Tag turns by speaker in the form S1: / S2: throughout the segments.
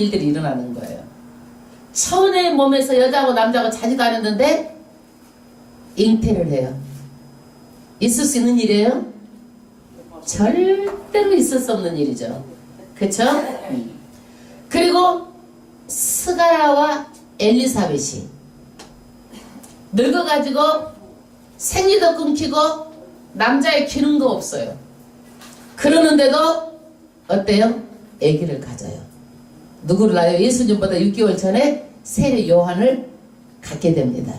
S1: 일들이 일어나는 거예요. 처녀의 몸에서 여자하고 남자하고 자지도 않았는데 잉태를 해요. 있을 수 있는 일이에요? 절대로 있을 수 없는 일이죠. 그쵸? 그리고 스가랴와 엘리사벳이 늙어가지고 생리도 끊기고 남자의 기능도 없어요. 그러는데도 어때요? 아기를 가져요. 누구를 낳아요? 예수님보다 6개월 전에 세례 요한을 갖게 됩니다.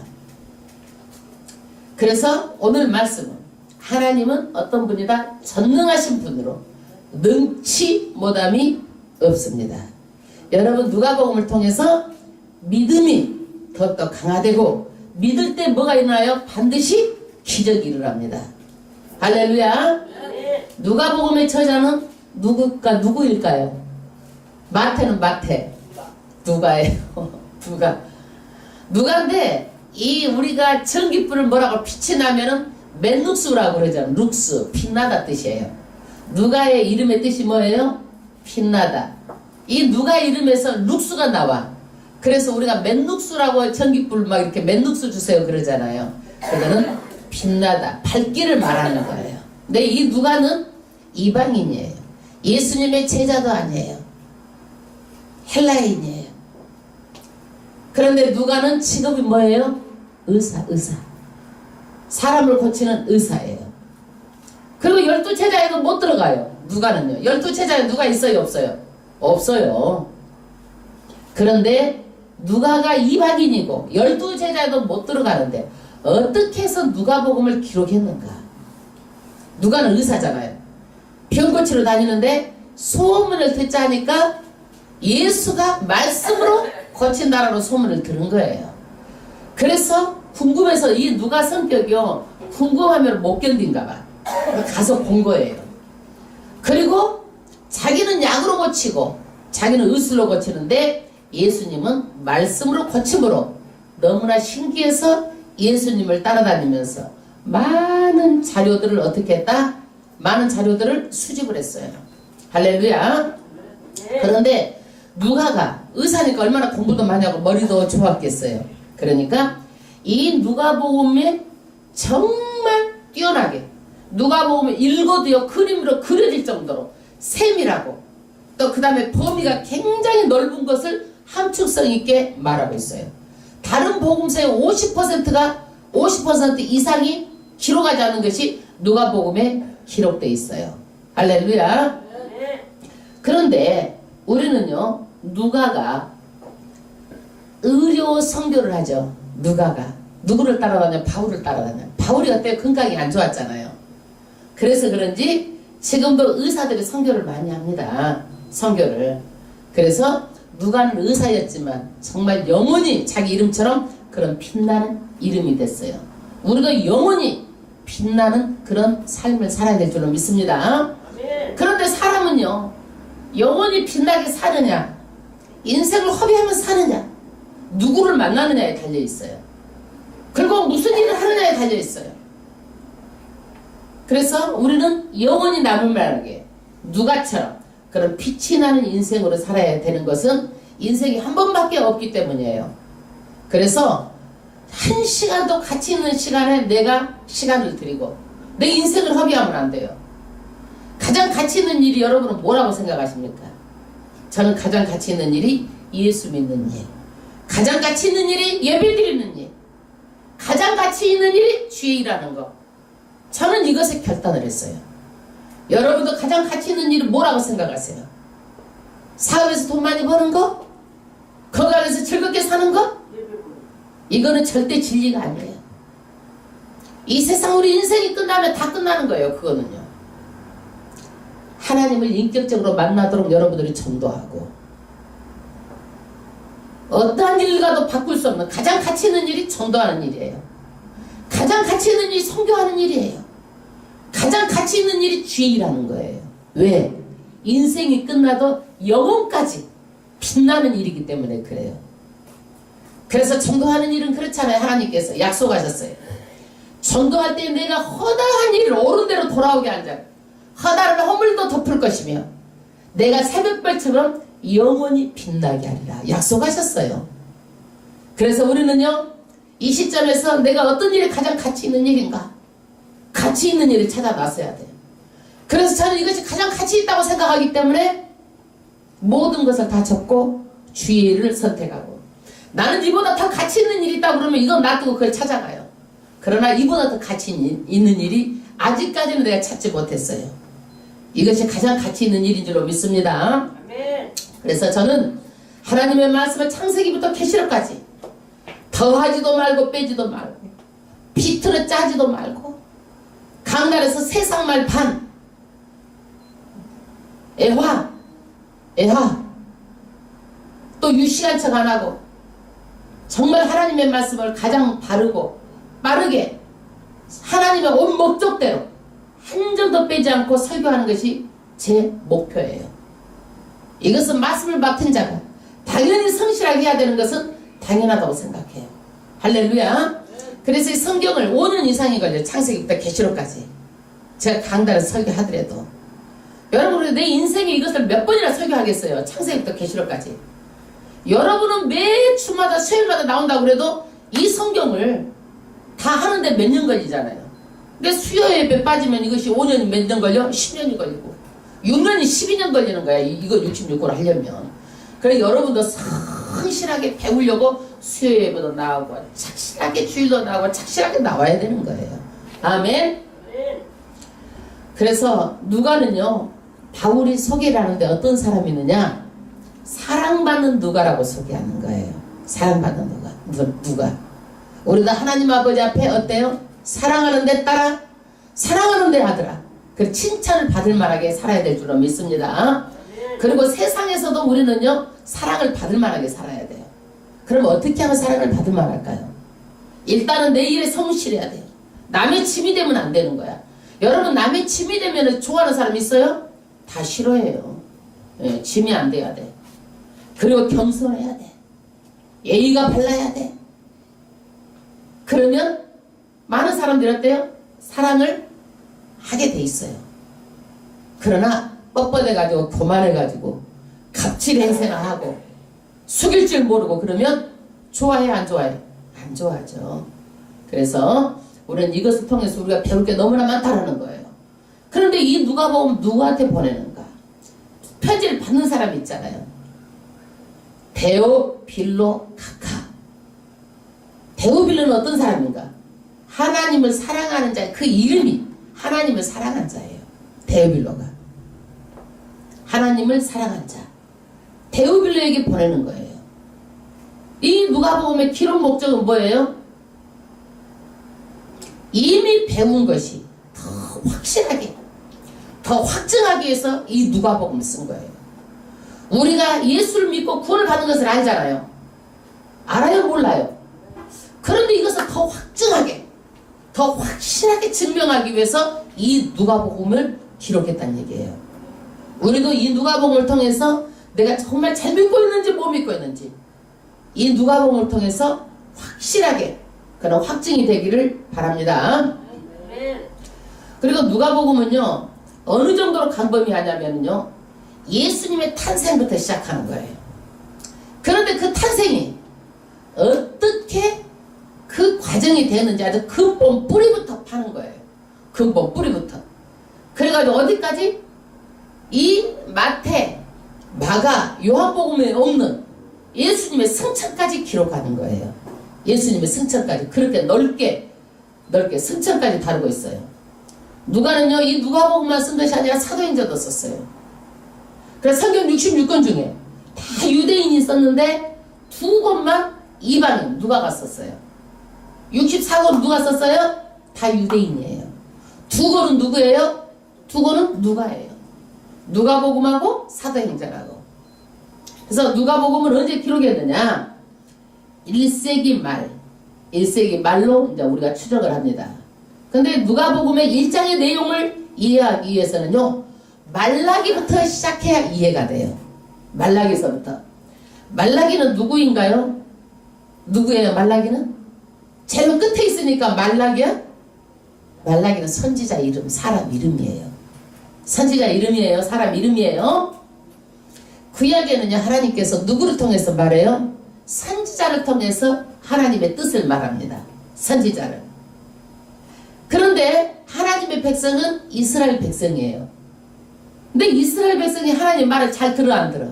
S1: 그래서 오늘 말씀은 하나님은 어떤 분이다? 전능하신 분으로 능치 못함이 없습니다. 여러분 누가복음을 통해서 믿음이 더욱더 강화되고 믿을 때 뭐가 일어나요? 반드시 기적이 일어납니다. 할렐루야. 누가복음의 저자는 누구일까요? 마태는 마태. 누가예요. 누가인데 이 우리가 전깃불을 뭐라고 빛이 나면은 맨룩스라고 그러잖아요. 룩스, 빛나다 뜻이에요. 누가의 이름의 뜻이 뭐예요? 빛나다. 이 누가 이름에서 룩스가 나와. 그래서 우리가 맨룩스라고 전깃불 막 이렇게 맨룩스 주세요 그러잖아요. 그거는 빛나다, 밝기를 말하는 거예요. 근데 이 누가는 이방인이에요. 예수님의 제자도 아니에요. 헬라인이에요. 그런데 누가는 직업이 뭐예요? 의사. 사람을 고치는 의사예요. 그리고 12제자에도 못 들어가요. 누가는요. 12제자에 누가 있어요? 없어요? 없어요. 그런데 누가가 이방인이고 12제자에도 못 들어가는데 어떻게 해서 누가복음을 기록했는가? 누가는 의사잖아요. 병 고치러 다니는데 소문을 듣자 하니까 예수가 말씀으로 고친다라고 소문을 들은 거예요. 그래서 궁금해서 이 누가 성격이요. 궁금하면 못 견딘가 봐. 가서 본 거예요. 그리고 자기는 약으로 고치고 자기는 의술로 고치는데 예수님은 말씀으로 고침으로 너무나 신기해서 예수님을 따라다니면서 많은 자료들을 어떻게 했다? 많은 자료들을 수집을 했어요. 할렐루야. 그런데 누가가 의사니까 얼마나 공부도 많이 하고 머리도 좋았겠어요. 그러니까 이 누가복음에 정말 뛰어나게 누가복음을 읽어도요 그림으로 그려질 정도로 세밀하고 또 그 다음에 범위가 굉장히 넓은 것을 함축성 있게 말하고 있어요. 다른 복음서의 50%가 50% 이상이 기록하지 않은 것이 누가복음에 기록되어 있어요. 할렐루야. 그런데 우리는요 누가가 의료 선교를 하죠. 누가가 누구를 따라다녀? 바울을 따라다녀. 바울이 어때요? 건강이 안 좋았잖아요. 그래서 그런지 지금도 의사들이 선교를 많이 합니다. 선교를. 그래서 누가는 의사였지만 정말 영원히 자기 이름처럼 그런 빛나는 이름이 됐어요. 우리도 영원히 빛나는 그런 삶을 살아야 될 줄로 믿습니다. 그런데 사람은요 영원히 빛나게 사느냐 인생을 허비하며 사느냐 누구를 만나느냐에 달려있어요. 그리고 무슨 일을 하느냐에 달려있어요. 그래서 우리는 영원히 남을 만하게 누가처럼 그런 빛이 나는 인생으로 살아야 되는 것은 인생이 한 번밖에 없기 때문이에요. 그래서 한 시간도 가치 있는 시간에 내가 시간을 드리고 내 인생을 허비하면 안 돼요. 가장 가치 있는 일이 여러분은 뭐라고 생각하십니까? 저는 가장 가치 있는 일이 예수 믿는 일, 가장 가치 있는 일이 예배 드리는 일, 가장 가치 있는 일이 주의 일하는 것. 저는 이것에 결단을 했어요. 여러분도 가장 가치 있는 일이 뭐라고 생각하세요? 사업에서 돈 많이 버는 거? 건강해서 즐겁게 사는 거? 이거는 절대 진리가 아니에요. 이 세상 우리 인생이 끝나면 다 끝나는 거예요. 그거는요. 하나님을 인격적으로 만나도록 여러분들이 전도하고 어떠한 일과도 바꿀 수 없는 가장 가치 있는 일이 전도하는 일이에요. 가장 가치 있는 일이 선교하는 일이에요. 가장 가치 있는 일이 주의 일하는 거예요. 왜? 인생이 끝나도 영혼까지 빛나는 일이기 때문에 그래요. 그래서 전도하는 일은 그렇잖아요. 하나님께서 약속하셨어요. 전도할 때 내가 허다한 일을 옳은 대로 돌아오게 한다. 허다를 허물도 덮을 것이며 내가 새벽별처럼 영원히 빛나게 하리라 약속하셨어요. 그래서 우리는요, 이 시점에서 내가 어떤 일이 가장 가치 있는 일인가? 가치 있는 일을 찾아 나서야 돼요. 그래서 저는 이것이 가장 가치 있다고 생각하기 때문에 모든 것을 다 접고 주의 일을 선택하고, 나는 이보다 더 가치 있는 일이 있다고 그러면 이건 놔두고 그걸 찾아가요. 그러나 이보다 더 가치 있는 일이 아직까지는 내가 찾지 못했어요. 이것이 가장 가치 있는 일인 줄로 믿습니다. 그래서 저는 하나님의 말씀을 창세기부터 계시록까지 더하지도 말고 빼지도 말고 비틀어 짜지도 말고 강단에서 세상말 반 애화 또 유시간 척 안 하고 정말 하나님의 말씀을 가장 바르고 빠르게 하나님의 온 목적대로 한 점도 빼지 않고 설교하는 것이 제 목표예요. 이것은 말씀을 맡은 자가 당연히 성실하게 해야 되는 것은 당연하다고 생각해요. 할렐루야. 그래서 이 성경을 5년 이상이 걸려요. 창세기부터 계시록까지 제가 강단을 설교하더라도. 여러분, 내 인생에 이것을 몇 번이나 설교하겠어요. 창세기부터 계시록까지. 여러분은 매 주마다 수요일마다 나온다고 그래도 이 성경을 다 하는데 몇 년 걸리잖아요. 근데 수요 예배 빠지면 이것이 5년이 몇 년 걸려? 10년이 걸리고 6년이 12년 걸리는 거야. 이거 66권을 하려면. 그래 여러분도 성실하게 배우려고 수요 예배도 나오고 착실하게 주일도 나오고 착실하게 나와야 되는 거예요. 아멘. 그래서 누가는요, 바울이 소개를 하는데 어떤 사람이 있느냐? 사랑받는 누가라고 소개하는 거예요. 사랑받는 누가. 우리도 하나님 아버지 앞에 어때요? 사랑하는 데 따라, 사랑하는 데 하더라. 그 칭찬을 받을 만하게 살아야 될 줄로 믿습니다. 그리고 세상에서도 우리는요, 사랑을 받을 만하게 살아야 돼요. 그럼 어떻게 하면 사랑을 받을 만할까요? 일단은 내 일에 성실해야 돼요. 남의 짐이 되면 안 되는 거야. 여러분, 남의 짐이 되면 좋아하는 사람 있어요? 다 싫어해요. 예, 짐이 안 돼야 돼. 그리고 겸손해야 돼. 예의가 발라야 돼. 그러면 많은 사람들이 어때요? 사랑을 하게 돼 있어요. 그러나 뻣뻣해가지고 교만해가지고 갑질 행세나 하고 숙일 줄 모르고 그러면 좋아해 안 좋아해? 안 좋아하죠. 그래서 우리는 이것을 통해서 우리가 배울 게 너무나 많다라는 거예요. 그런데 이 누가복음 누구한테 보내는가? 편지를 받는 사람이 있잖아요. 데오빌로 카카. 데오빌로는 어떤 사람인가? 하나님을 사랑하는 자, 그 이름이 하나님을 사랑한 자예요. 데오빌로가 하나님을 사랑한 자, 데오빌로에게 보내는 거예요. 이 누가복음의 기록 목적은 뭐예요? 이미 배운 것이 더 확실하게, 더 확증하기 위해서 이 누가복음을 쓴 거예요. 우리가 예수를 믿고 구원을 받는 것을 알잖아요. 알아요? 몰라요? 그런데 이것을 더 확증하게, 더 확실하게 증명하기 위해서 이 누가복음을 기록했다는 얘기예요. 우리도 이 누가복음을 통해서 내가 정말 잘 믿고 있는지 못 믿고 있는지 이 누가복음을 통해서 확실하게 그런 확증이 되기를 바랍니다. 그리고 누가복음은요, 어느 정도로 광범위하냐면요, 예수님의 탄생부터 시작하는 거예요. 그런데 그 탄생이 어떻게 그 과정이 되는지 아주 근본 뿌리부터 파는 거예요. 근본 뿌리부터. 그래가지고 어디까지? 이 마태, 마가, 요한복음에 없는 예수님의 승천까지 기록하는 거예요. 예수님의 승천까지 그렇게 넓게 승천까지 다루고 있어요. 누가는요, 이 누가복음만 쓴 것이 아니라 사도행전도 썼어요. 그래서 성경 66권 중에 다 유대인이 썼는데 2권만 이방인 누가가 썼어요. 64권 누가 썼어요? 다 유대인이에요. 2권은 누구예요? 2권은 누가예요. 누가복음하고 사도행전하고. 그래서 누가복음은 언제 기록했느냐? 1세기 말로 이제 우리가 추적을 합니다. 근데 누가복음의 1장의 내용을 이해하기 위해서는요, 말라기부터 시작해야 이해가 돼요. 말라기서부터. 말라기는 누구인가요? 누구예요, 말라기는? 제일 끝에 있으니까 말라기야? 말라기는 선지자 이름, 사람 이름이에요. 선지자 이름이에요. 사람 이름이에요. 구약에는요 하나님께서 누구를 통해서 말해요? 선지자를 통해서 하나님의 뜻을 말합니다. 선지자를. 그런데 하나님의 백성은 이스라엘 백성이에요. 근데 이스라엘 백성이 하나님 말을 잘 들어 안 들어?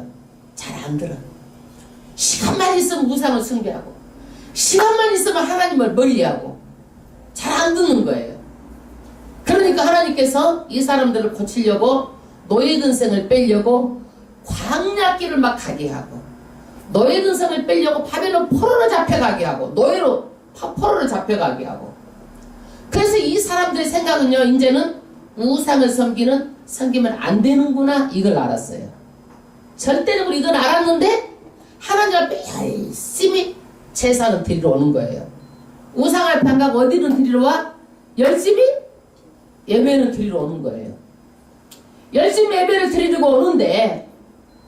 S1: 잘 안 들어. 시간만 있으면 우상을 숭배하고 시간만 있으면 하나님을 멀리하고 잘 안 듣는 거예요. 그러니까 하나님께서 이 사람들을 고치려고 노예 근성을 빼려고 광야길을 막 가게 하고 노예 근성을 빼려고 바벨론 포로로 잡혀가게 하고 노예로 포로로 잡혀가게 하고 그래서 이 사람들의 생각은요 이제는 우상을 섬기면 안 되는구나 이걸 알았어요. 절대적으로 이걸 알았는데 하나님 앞에 열심히 제사를 드리러 오는 거예요. 우상 앞에 안 가고 어디를 드리러 와? 열심히 예배를 드리러 오는 거예요. 열심히 예배를 드리러 오는데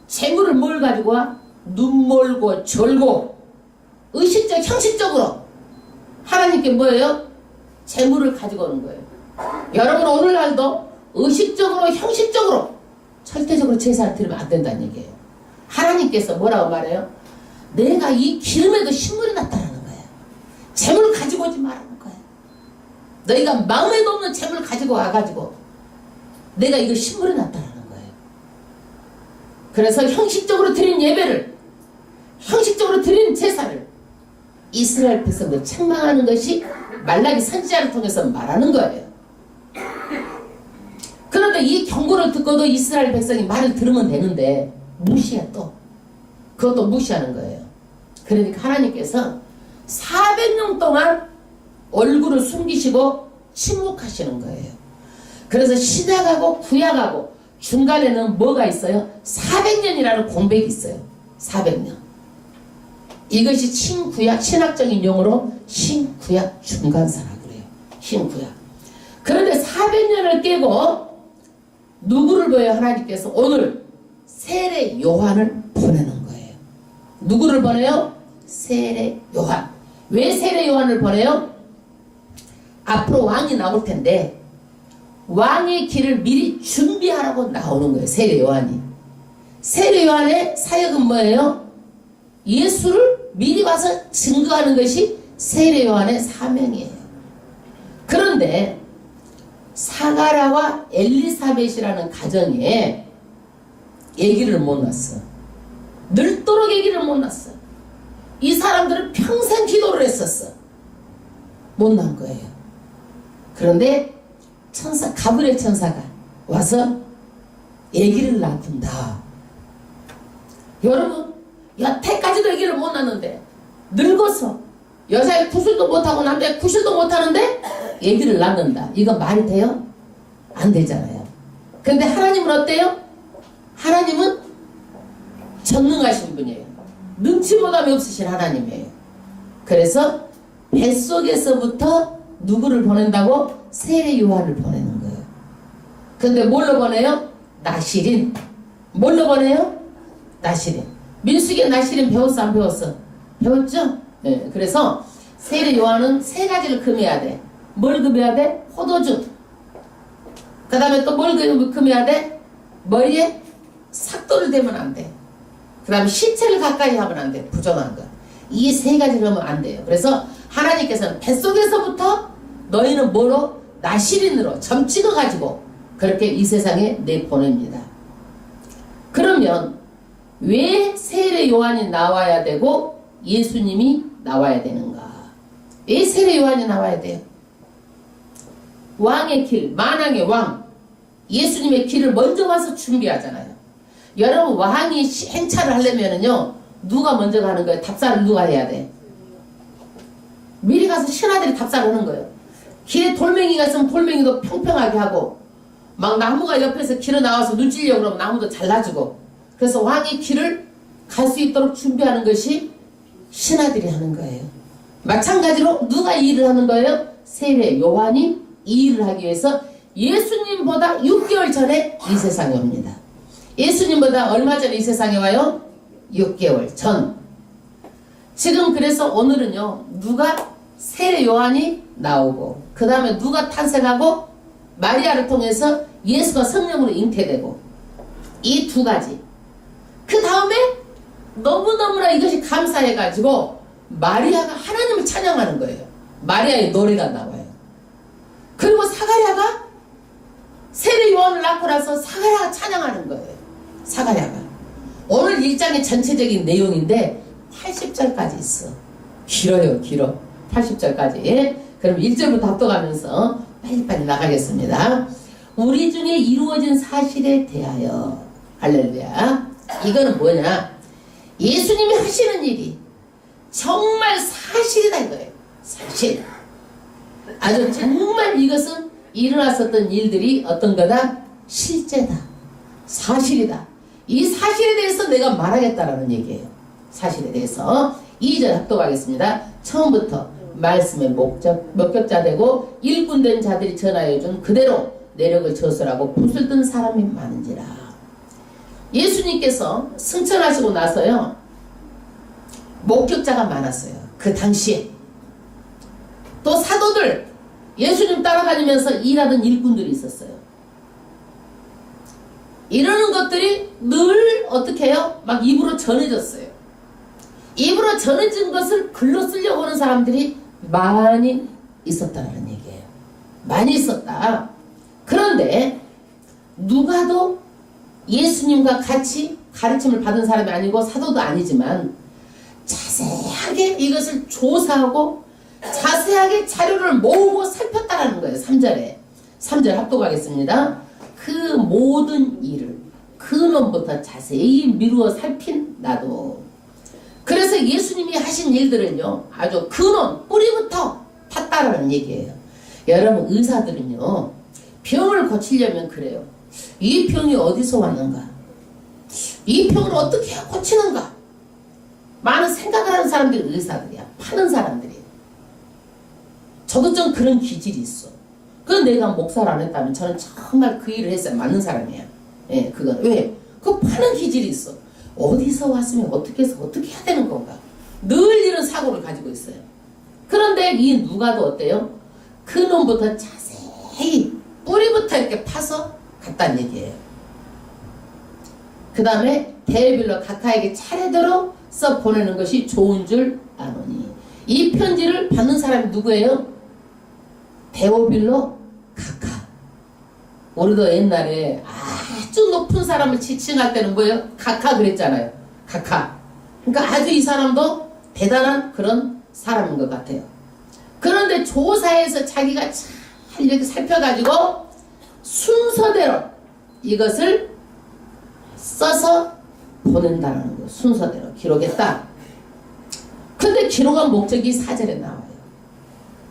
S1: 재물을 뭘 가지고 와? 눈멀고 졸고 의식적 형식적으로 하나님께 뭐예요? 재물을 가지고 오는 거예요. 여러분 오늘날도 의식적으로 형식적으로 절대적으로 제사를 드리면 안 된다는 얘기예요. 하나님께서 뭐라고 말해요? 내가 이 기름에도 신물이 났다라는 거예요. 재물을 가지고 오지 말라는 거예요. 너희가 마음에도 없는 재물을 가지고 와가지고 내가 이거 신물이 났다라는 거예요. 그래서 형식적으로 드린 예배를 형식적으로 드린 제사를 이스라엘 백성들 책망하는 것이 말라기 선지자를 통해서 말하는 거예요. 그런데 이 경고를 듣고도 이스라엘 백성이 말을 들으면 되는데 무시해 또. 그것도 무시하는 거예요. 그러니까 하나님께서 400년 동안 얼굴을 숨기시고 침묵하시는 거예요. 그래서 신약하고 구약하고 중간에는 뭐가 있어요? 400년이라는 공백이 있어요. 400년. 이것이 신구약, 신학적인 용어로 신구약 중간사라고 그래요. 신구약. 그런데 400년을 깨고 누구를 보여요? 하나님께서 오늘 세례 요한을 보내는 거예요. 누구를 보내요? 세례 요한. 왜 세례 요한을 보내요? 앞으로 왕이 나올 텐데 왕의 길을 미리 준비하라고 나오는 거예요. 세례 요한이. 세례 요한의 사역은 뭐예요? 예수를 미리 와서 증거하는 것이 세례 요한의 사명이에요. 그런데 사가랴와 엘리사벳이라는 가정에 아기를 못 낳았어. 늙도록 아기를 못 낳았어. 이 사람들은 평생 기도를 했었어. 못 낳은 거예요. 그런데 천사 가브리엘 천사가 와서 아기를 낳는다. 여러분 여태까지도 아기를 못 낳는데 늙어서 여자의 구실도 못하고 남자의 구실도 못하는데 아기를 낳는다. 이거 말이 돼요? 안 되잖아요. 근데 하나님은 어때요? 하나님은 전능하신 분이에요. 능치못함이 없으신 하나님이에요. 그래서 뱃속에서부터 누구를 보낸다고? 세례 요한을 보내는 거예요. 근데 뭘로 보내요? 나시린. 뭘로 보내요? 나시린. 민수기에 나시린 배웠어 안 배웠어? 배웠죠? 네. 그래서 세례 요한은 세 가지를 금해야 돼. 뭘 금해야 돼? 포도주. 그 다음에 또 뭘 금해야 돼? 머리에 삭도를 대면 안 돼. 그 다음에 시체를 가까이 하면 안 돼. 부정한 거. 이 세 가지를 하면 안 돼요. 그래서 하나님께서는 뱃속에서부터 너희는 뭐로? 나시린으로 점 찍어가지고 그렇게 이 세상에 내보냅니다. 그러면 왜 세례 요한이 나와야 되고 예수님이 나와야 되는가? 왜 세례 요한이 나와야 돼요? 왕의 길, 만왕의 왕, 예수님의 길을 먼저 와서 준비하잖아요. 여러분 왕이 행차를 하려면은요 누가 먼저 가는 거예요? 답사를 누가 해야 돼? 미리 가서 신하들이 답사를 하는 거예요. 길에 돌멩이가 있으면 돌멩이도 평평하게 하고 막 나무가 옆에서 길어 나와서 눈 찔려고 그러면 나무도 잘라주고 그래서 왕이 길을 갈 수 있도록 준비하는 것이 신하들이 하는 거예요. 마찬가지로 누가 이 일을 하는 거예요? 세례 요한이 이 일을 하기 위해서 예수님보다 6개월 전에 이 세상에 옵니다. 예수님보다 얼마 전에 이 세상에 와요? 6개월 전. 지금 그래서 오늘은요 누가 세례 요한이 나오고 그 다음에 누가 탄생하고 마리아를 통해서 예수가 성령으로 잉태되고 이 두 가지. 그 다음에 너무너무나 이것이 감사해가지고 마리아가 하나님을 찬양하는 거예요. 마리아의 노래가 나와요. 그리고 사가랴가 세례 요한을 낳고 나서 사가랴가 찬양하는 거예요. 사가랴가. 오늘 1장의 전체적인 내용인데 80절까지 있어. 길어요, 길어. 80절까지. 그럼 1절부터 합독하면서 빨리빨리 나가겠습니다. 우리 중에 이루어진 사실에 대하여. 할렐루야. 이거는 뭐냐? 예수님이 하시는 일이 정말 사실이다 이거예요. 사실. 아주 정말 이것은 일어났었던 일들이 어떤 거다? 실제다. 사실이다. 이 사실에 대해서 내가 말하겠다라는 얘기예요. 사실에 대해서. 2절 합독하겠습니다. 처음부터 말씀의 목격자 되고 일꾼된 자들이 전하여 준 그대로 내력을 저술하고 붓을 든 사람이 많은지라. 예수님께서 승천하시고 나서요, 목격자가 많았어요. 그 당시에. 또 사도들, 예수님 따라다니면서 일하던 일꾼들이 있었어요. 이러는 것들이 늘 어떻게 해요? 막 입으로 전해졌어요. 입으로 전해진 것을 글로 쓰려고 하는 사람들이 많이 있었다는 얘기예요. 많이 있었다. 그런데 누가도 예수님과 같이 가르침을 받은 사람이 아니고 사도도 아니지만 자세하게 이것을 조사하고 자세하게 자료를 모으고 살폈다라는 거예요. 3절에. 3절 합독하겠습니다. 그 모든 일을 근원부터 자세히 미루어 살핀 나도. 그래서 예수님이 하신 일들은요, 아주 근원, 뿌리부터 팠다라는 얘기예요. 여러분, 의사들은요, 병을 고치려면 그래요. 이 병이 어디서 왔는가? 이 병을 어떻게 고치는가? 많은 생각을 하는 사람들이 의사들이야. 파는 사람들이에요. 저도 좀 그런 기질이 있어. 그건 내가 목사를 안 했다면 저는 정말 그 일을 했어야 맞는 사람이야. 예, 그건. 왜? 그 파는 기질이 있어. 어디서 왔으면 어떻게 해서 어떻게 해야 되는 건가? 늘 이런 사고를 가지고 있어요. 그런데 이 누가도 어때요? 근원부터 자세히 뿌리부터 이렇게 파서 갔다는 얘기예요. 그 다음에 데오빌로 각하에게 차례대로 써 보내는 것이 좋은 줄 아노니. 이 편지를 받는 사람이 누구예요? 데오빌로 각하. 우리도 옛날에 아주 높은 사람을 지칭할 때는 뭐예요? 각하 그랬잖아요. 각하. 그러니까 아주 이 사람도 대단한 그런 사람인 것 같아요. 그런데 조사에서 자기가 잘 이렇게 살펴가지고 순서대로 이것을 써서 보낸다는 거. 순서대로 기록했다. 근데 기록한 목적이 4절에 나와요.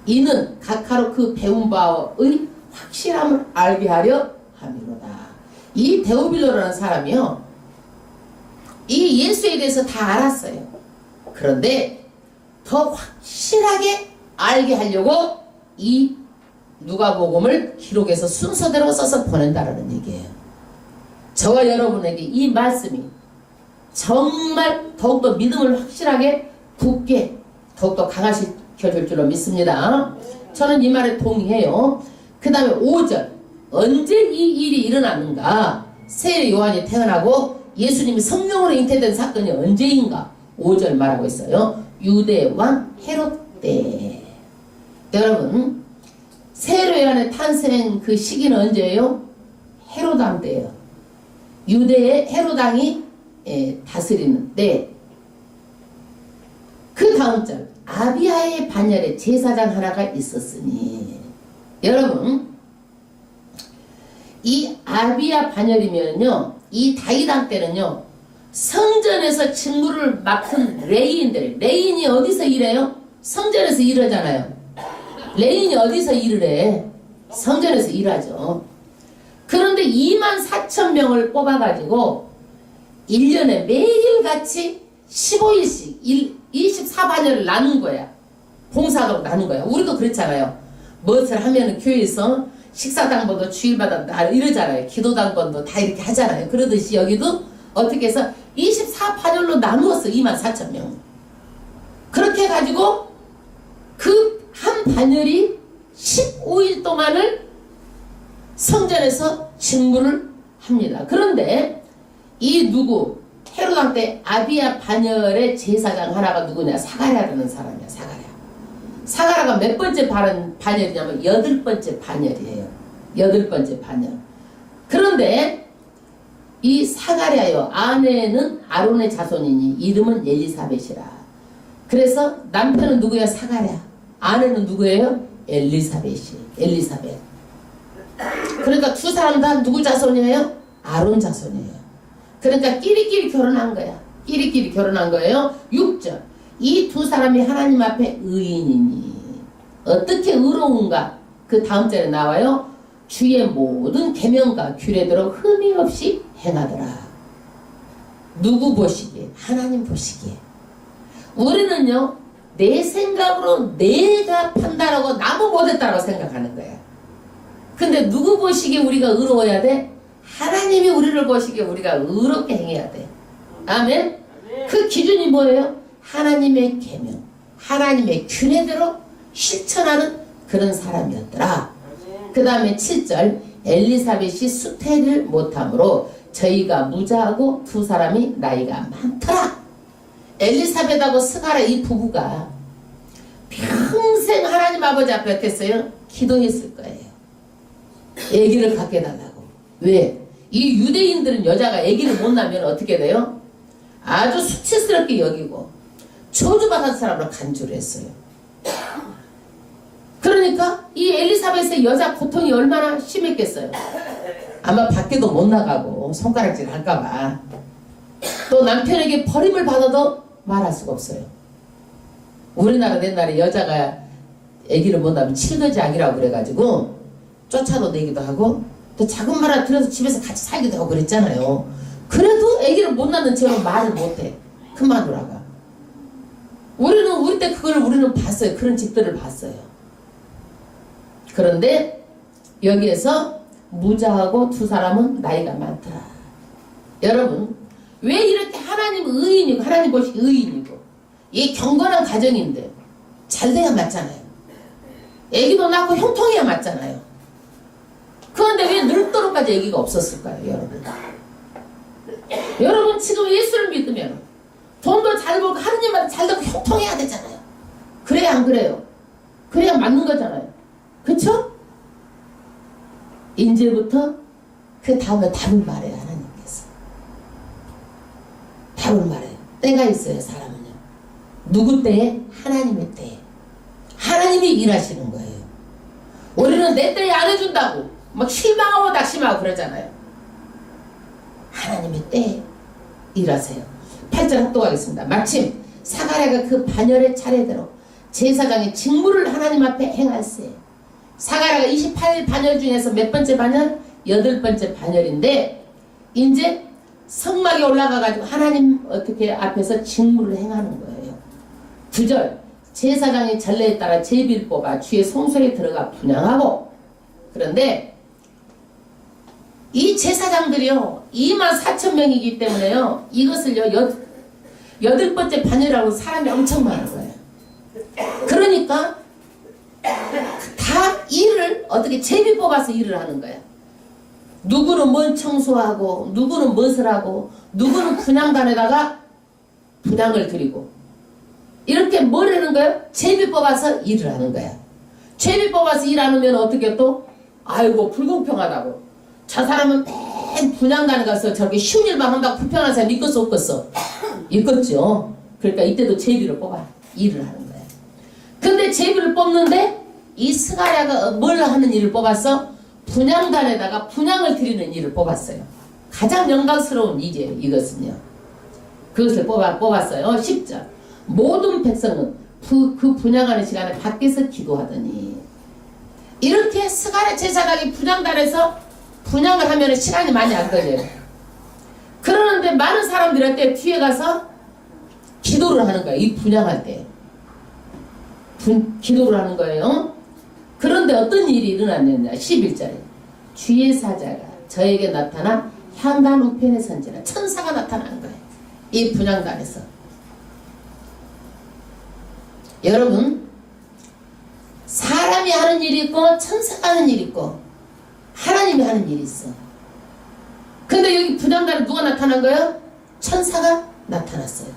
S1: 이는 각하로 그 배운 바의 확실함을 알게 하려 함이로다. 이 데오빌로라는 사람이요, 이 예수에 대해서 다 알았어요. 그런데 더 확실하게 알게 하려고 이 누가복음을 기록해서 순서대로 써서 보낸다라는 얘기예요. 저와 여러분에게 이 말씀이 정말 더욱더 믿음을 확실하게 굳게 더욱더 강화시켜줄 줄로 믿습니다. 저는 이 말에 동의해요. 그 다음에 5절. 언제 이 일이 일어났는가? 세례 요한이 태어나고 예수님이 성령으로 잉태된 사건이 언제인가? 5절 말하고 있어요. 유대 왕 헤롯 때. 여러분, 세례 요한의 탄생 그 시기는 언제예요? 헤롯 왕 때예요. 유대의 헤롯 왕이 다스리는 때. 그 다음 절. 아비야의 반열에 제사장 하나가 있었으니. 여러분, 이 아비야 반열이면요, 이 다윗왕 때는요, 성전에서 직무를 맡은 레위인들, 레위인이 어디서 일해요? 성전에서 일하잖아요. 레위인이 어디서 일을 해? 성전에서 일하죠. 그런데 24,000명을 뽑아가지고 1년에 매일같이 15일씩 24반열을 나눈 거야. 봉사하도록 나눈 거야. 우리도 그랬잖아요. 무엇을 하면은 교회에서 식사당번도 주일마다 이러잖아요. 기도당번도 다 이렇게 하잖아요. 그러듯이 여기도 어떻게 해서 24반열로 나누었어. 24,000명. 그렇게 해가지고 그 한 반열이 15일 동안을 성전에서 직무를 합니다. 그런데 이 누구 헤롯 왕 때 아비야 반열의 제사장 하나가 누구냐? 사가랴라는 사람이야. 사가랴가 몇 번째 반열이냐면 8번째 반열이에요. 8번째 반열. 그런데 이 사가랴요, 아내는 아론의 자손이니 이름은 엘리사벳이라. 그래서 남편은 누구야? 사가랴. 아내는 누구예요? 엘리사벳. 그러니까 두 사람 다 누구 자손이에요? 아론 자손이에요. 그러니까 끼리끼리 결혼한 거야. 끼리끼리 결혼한 거예요. 6절. 이 두 사람이 하나님 앞에 의인이니 어떻게 의로운가? 그 다음 절에 나와요. 주의 모든 계명과 규례대로 흠이 없이 행하더라. 누구 보시기에? 하나님 보시기에. 우리는요, 내 생각으로 내가 판단하고 나무 못했다고 생각하는 거야. 근데 누구 보시기에 우리가 의로워야 돼? 하나님이 우리를 보시기에 우리가 의롭게 행해야 돼. 아멘? 그 기준이 뭐예요? 하나님의 계명, 하나님의 규례대로 실천하는 그런 사람이었더라. 그 다음에 7절, 엘리사벳이 수태를 못하므로 저희가 무자하고 두 사람이 나이가 많더라. 엘리사벳하고 스가랴 이 부부가 평생 하나님 아버지 앞에 어땠어요? 기도했을 거예요. 아기를 갖게 해달라고. 왜? 이 유대인들은 여자가 아기를 못 낳으면 어떻게 돼요? 아주 수치스럽게 여기고 저주받은 사람으로 간주를 했어요. 그러니까 이 엘리사벳의 여자 고통이 얼마나 심했겠어요. 아마 밖에도 못 나가고 손가락질 할까봐. 또 남편에게 버림을 받아도 말할 수가 없어요. 우리나라 옛날에 여자가 아기를 못 낳으면 칠거지 아기라고 그래가지고 쫓아도 내기도 하고 또 작은 말 하나 들어서 집에서 같이 살기도 하고 그랬잖아요. 그래도 아기를 못 낳는 채로 말을 못해. 큰 마누라가. 우리 때 우리는 봤어요. 그런 집들을 봤어요. 그런데 여기에서 무자하고 두 사람은 나이가 많더라. 여러분, 왜 이렇게 하나님 의인이고 하나님 보시기 의인이고 이 경건한 가정인데 잘 돼야 맞잖아요. 애기도 낳고 형통해야 맞잖아요. 그런데 왜 늙도록까지 애기가 없었을까요, 여러분? 여러분 지금 예수를 믿으면 돈도 잘 벌고 하느님한테 잘 되고 형통해야 되잖아요. 그래야 안 그래요? 그래야 맞는 거잖아요. 그쵸? 이제부터 그 다음에 답을 말해요. 하나님께서 답을 말해요. 때가 있어요. 사람은요. 누구 때에? 하나님의 때에. 하나님이 일하시는 거예요. 우리는 내 때에 안 해준다고 막 실망하고 낙심하고 그러잖아요. 하나님의 때에 일하세요. 8절 또 가겠습니다. 마침 사가랴가 그 반열의 차례대로 제사장의 직무를 하나님 앞에 행할세. 사가랴가 28일 반열 중에서 몇 번째 반열? 8번째 반열인데 이제 성막에 올라가가지고 하나님 어떻게 앞에서 직무를 행하는 거예요. 9절 제사장의 전례에 따라 제비를 뽑아 주의 성소에 들어가 분향하고. 그런데 이 제사장들이요 24,000명이기 때문에요 이것을요 8번째 반열이라고 사람이 엄청 많은 거예요. 그러니까 다 일을 어떻게 제비 뽑아서 일을 하는 거야. 누구는 뭔 청소하고 누구는 무엇을 하고 누구는 분향단에다가 분향을 드리고 이렇게 뭘 하는 거예요? 제비 뽑아서 일을 하는 거야. 제비 뽑아서 일 안 하면 어떻게 또 아이고 불공평하다고 저 사람은 맨 분향단에 가서 저렇게 쉬운 일만 한다고 불편한 사람 있겠어 없겠어? 있겠죠. 그러니까 이때도 제비를 뽑아 일을 하는 거야. 근데 제비를 뽑는데 이 스가랴가 뭘 하는 일을 뽑았어? 분향단에다가 분향을 드리는 일을 뽑았어요. 가장 영광스러운 일이에요. 이것은요. 그것을 뽑았어요. 10절 모든 백성은 그 분향하는 시간에 밖에서 기도하더니 이렇게 스가랴 제사장이 분향단에서 분향을 하면 시간이 많이 안 걸려요. 그러는데 많은 사람들한테 뒤에 가서 기도를 하는 거예요. 이 분향할 때 기도를 하는 거예요. 그런데 어떤 일이 일어났느냐. 11절에 주의 사자가 저에게 나타나 향단 우편에 선지라. 천사가 나타나는 거예요. 이 분향단에서. 여러분 사람이 하는 일이 있고 천사가 하는 일이 있고 하나님이 하는 일이 있어. 근데 여기 분향단에 누가 나타난 거예요? 천사가 나타났어요.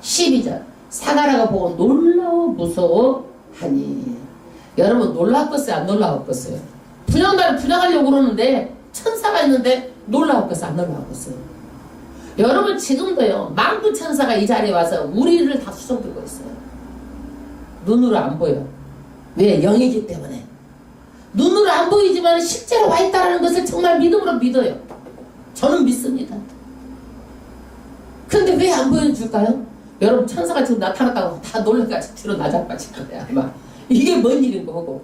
S1: 12절 사가랴가 보고 놀라워 무서워하니. 여러분 놀라웠겠어요? 안 놀라웠겠어요? 분양단을 분양하려고 그러는데 천사가 있는데 놀라웠겠어요? 안 놀라웠겠어요? 여러분 지금도요 만군 천사가 이 자리에 와서 우리를 다 수종들고 있어요. 눈으로 안 보여. 왜? 영이기 때문에. 눈으로 안 보이지만 실제로 와 있다는 것을 정말 믿음으로 믿어요. 저는 믿습니다. 그런데 왜 안 보여줄까요? 여러분 천사가 지금 나타났다고 다 놀래가지고 뒤로 나자빠질 거야 아마. 이게 뭔 일인 거고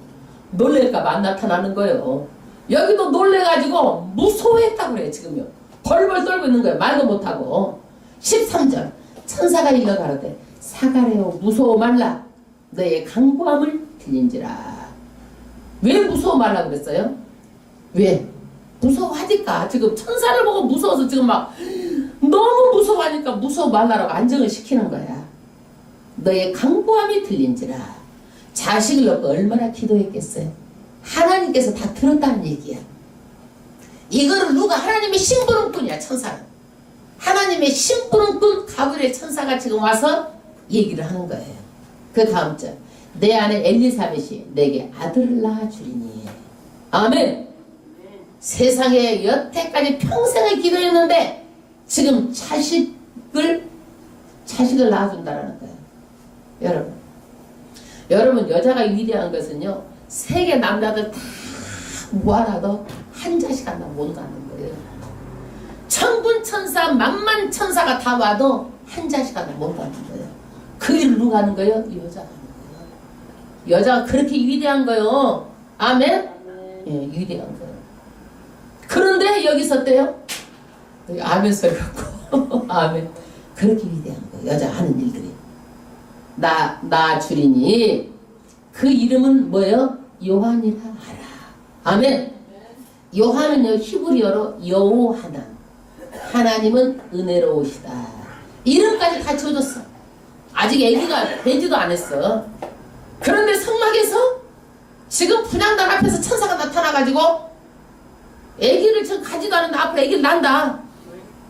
S1: 놀랄까봐 안 나타나는 거예요. 여기도 놀래가지고 무서워했다고 그래요. 지금요 벌벌 떨고 있는 거예요. 말도 못하고. 13절 천사가 일러 가로되 사가랴오 무서워 말라 너의 간구함을 들린지라. 왜 무서워 말라 그랬어요? 왜? 무서워하니까. 지금 천사를 보고 무서워서 지금 막 너무 무서워하니까 무서워 말라라고 안정을 시키는 거야. 너의 간구함이 들린지라. 자식을 놓고 얼마나 기도했겠어요. 하나님께서 다 들었다는 얘기야. 이거를 누가 하나님의 심부름꾼이야. 천사는 하나님의 심부름꾼 가브리엘 천사가 지금 와서 얘기를 하는 거예요. 그 다음 절 내 아내 엘리사벳이 내게 아들을 낳아주리니. 아멘. 세상에 여태까지 평생을 기도했는데 지금 자식을 낳아준다라는 거예요. 여러분 여자가 위대한 것은요 세계 남자들 다 모아놔도 한 자식 하나 못 낳는 거예요. 천군 천사 만만 천사가 다 와도 한 자식 하나 못 낳는 거예요. 그 일을 누가 하는 거예요? 여자가 하는 거예요. 여자가 그렇게 위대한 거예요. 아멘? 예, 위대한 거예요. 그런데 여기서 어때요? 아멘 소리 갖고 아멘. 그렇게 위대한 거예요. 여자가 하는 일들이. 나 주리니 그 이름은 뭐예요? 요한이라 하라. 아멘. 요한은요 히브리어로 여호하나. 하나님은 은혜로우시다. 이름까지 다 지어줬어. 아직 애기가 되지도 않았어. 그런데 성막에서 지금 분향단 앞에서 천사가 나타나가지고 애기를 지금 가지도 않은데 앞으로 애기를 낳는다.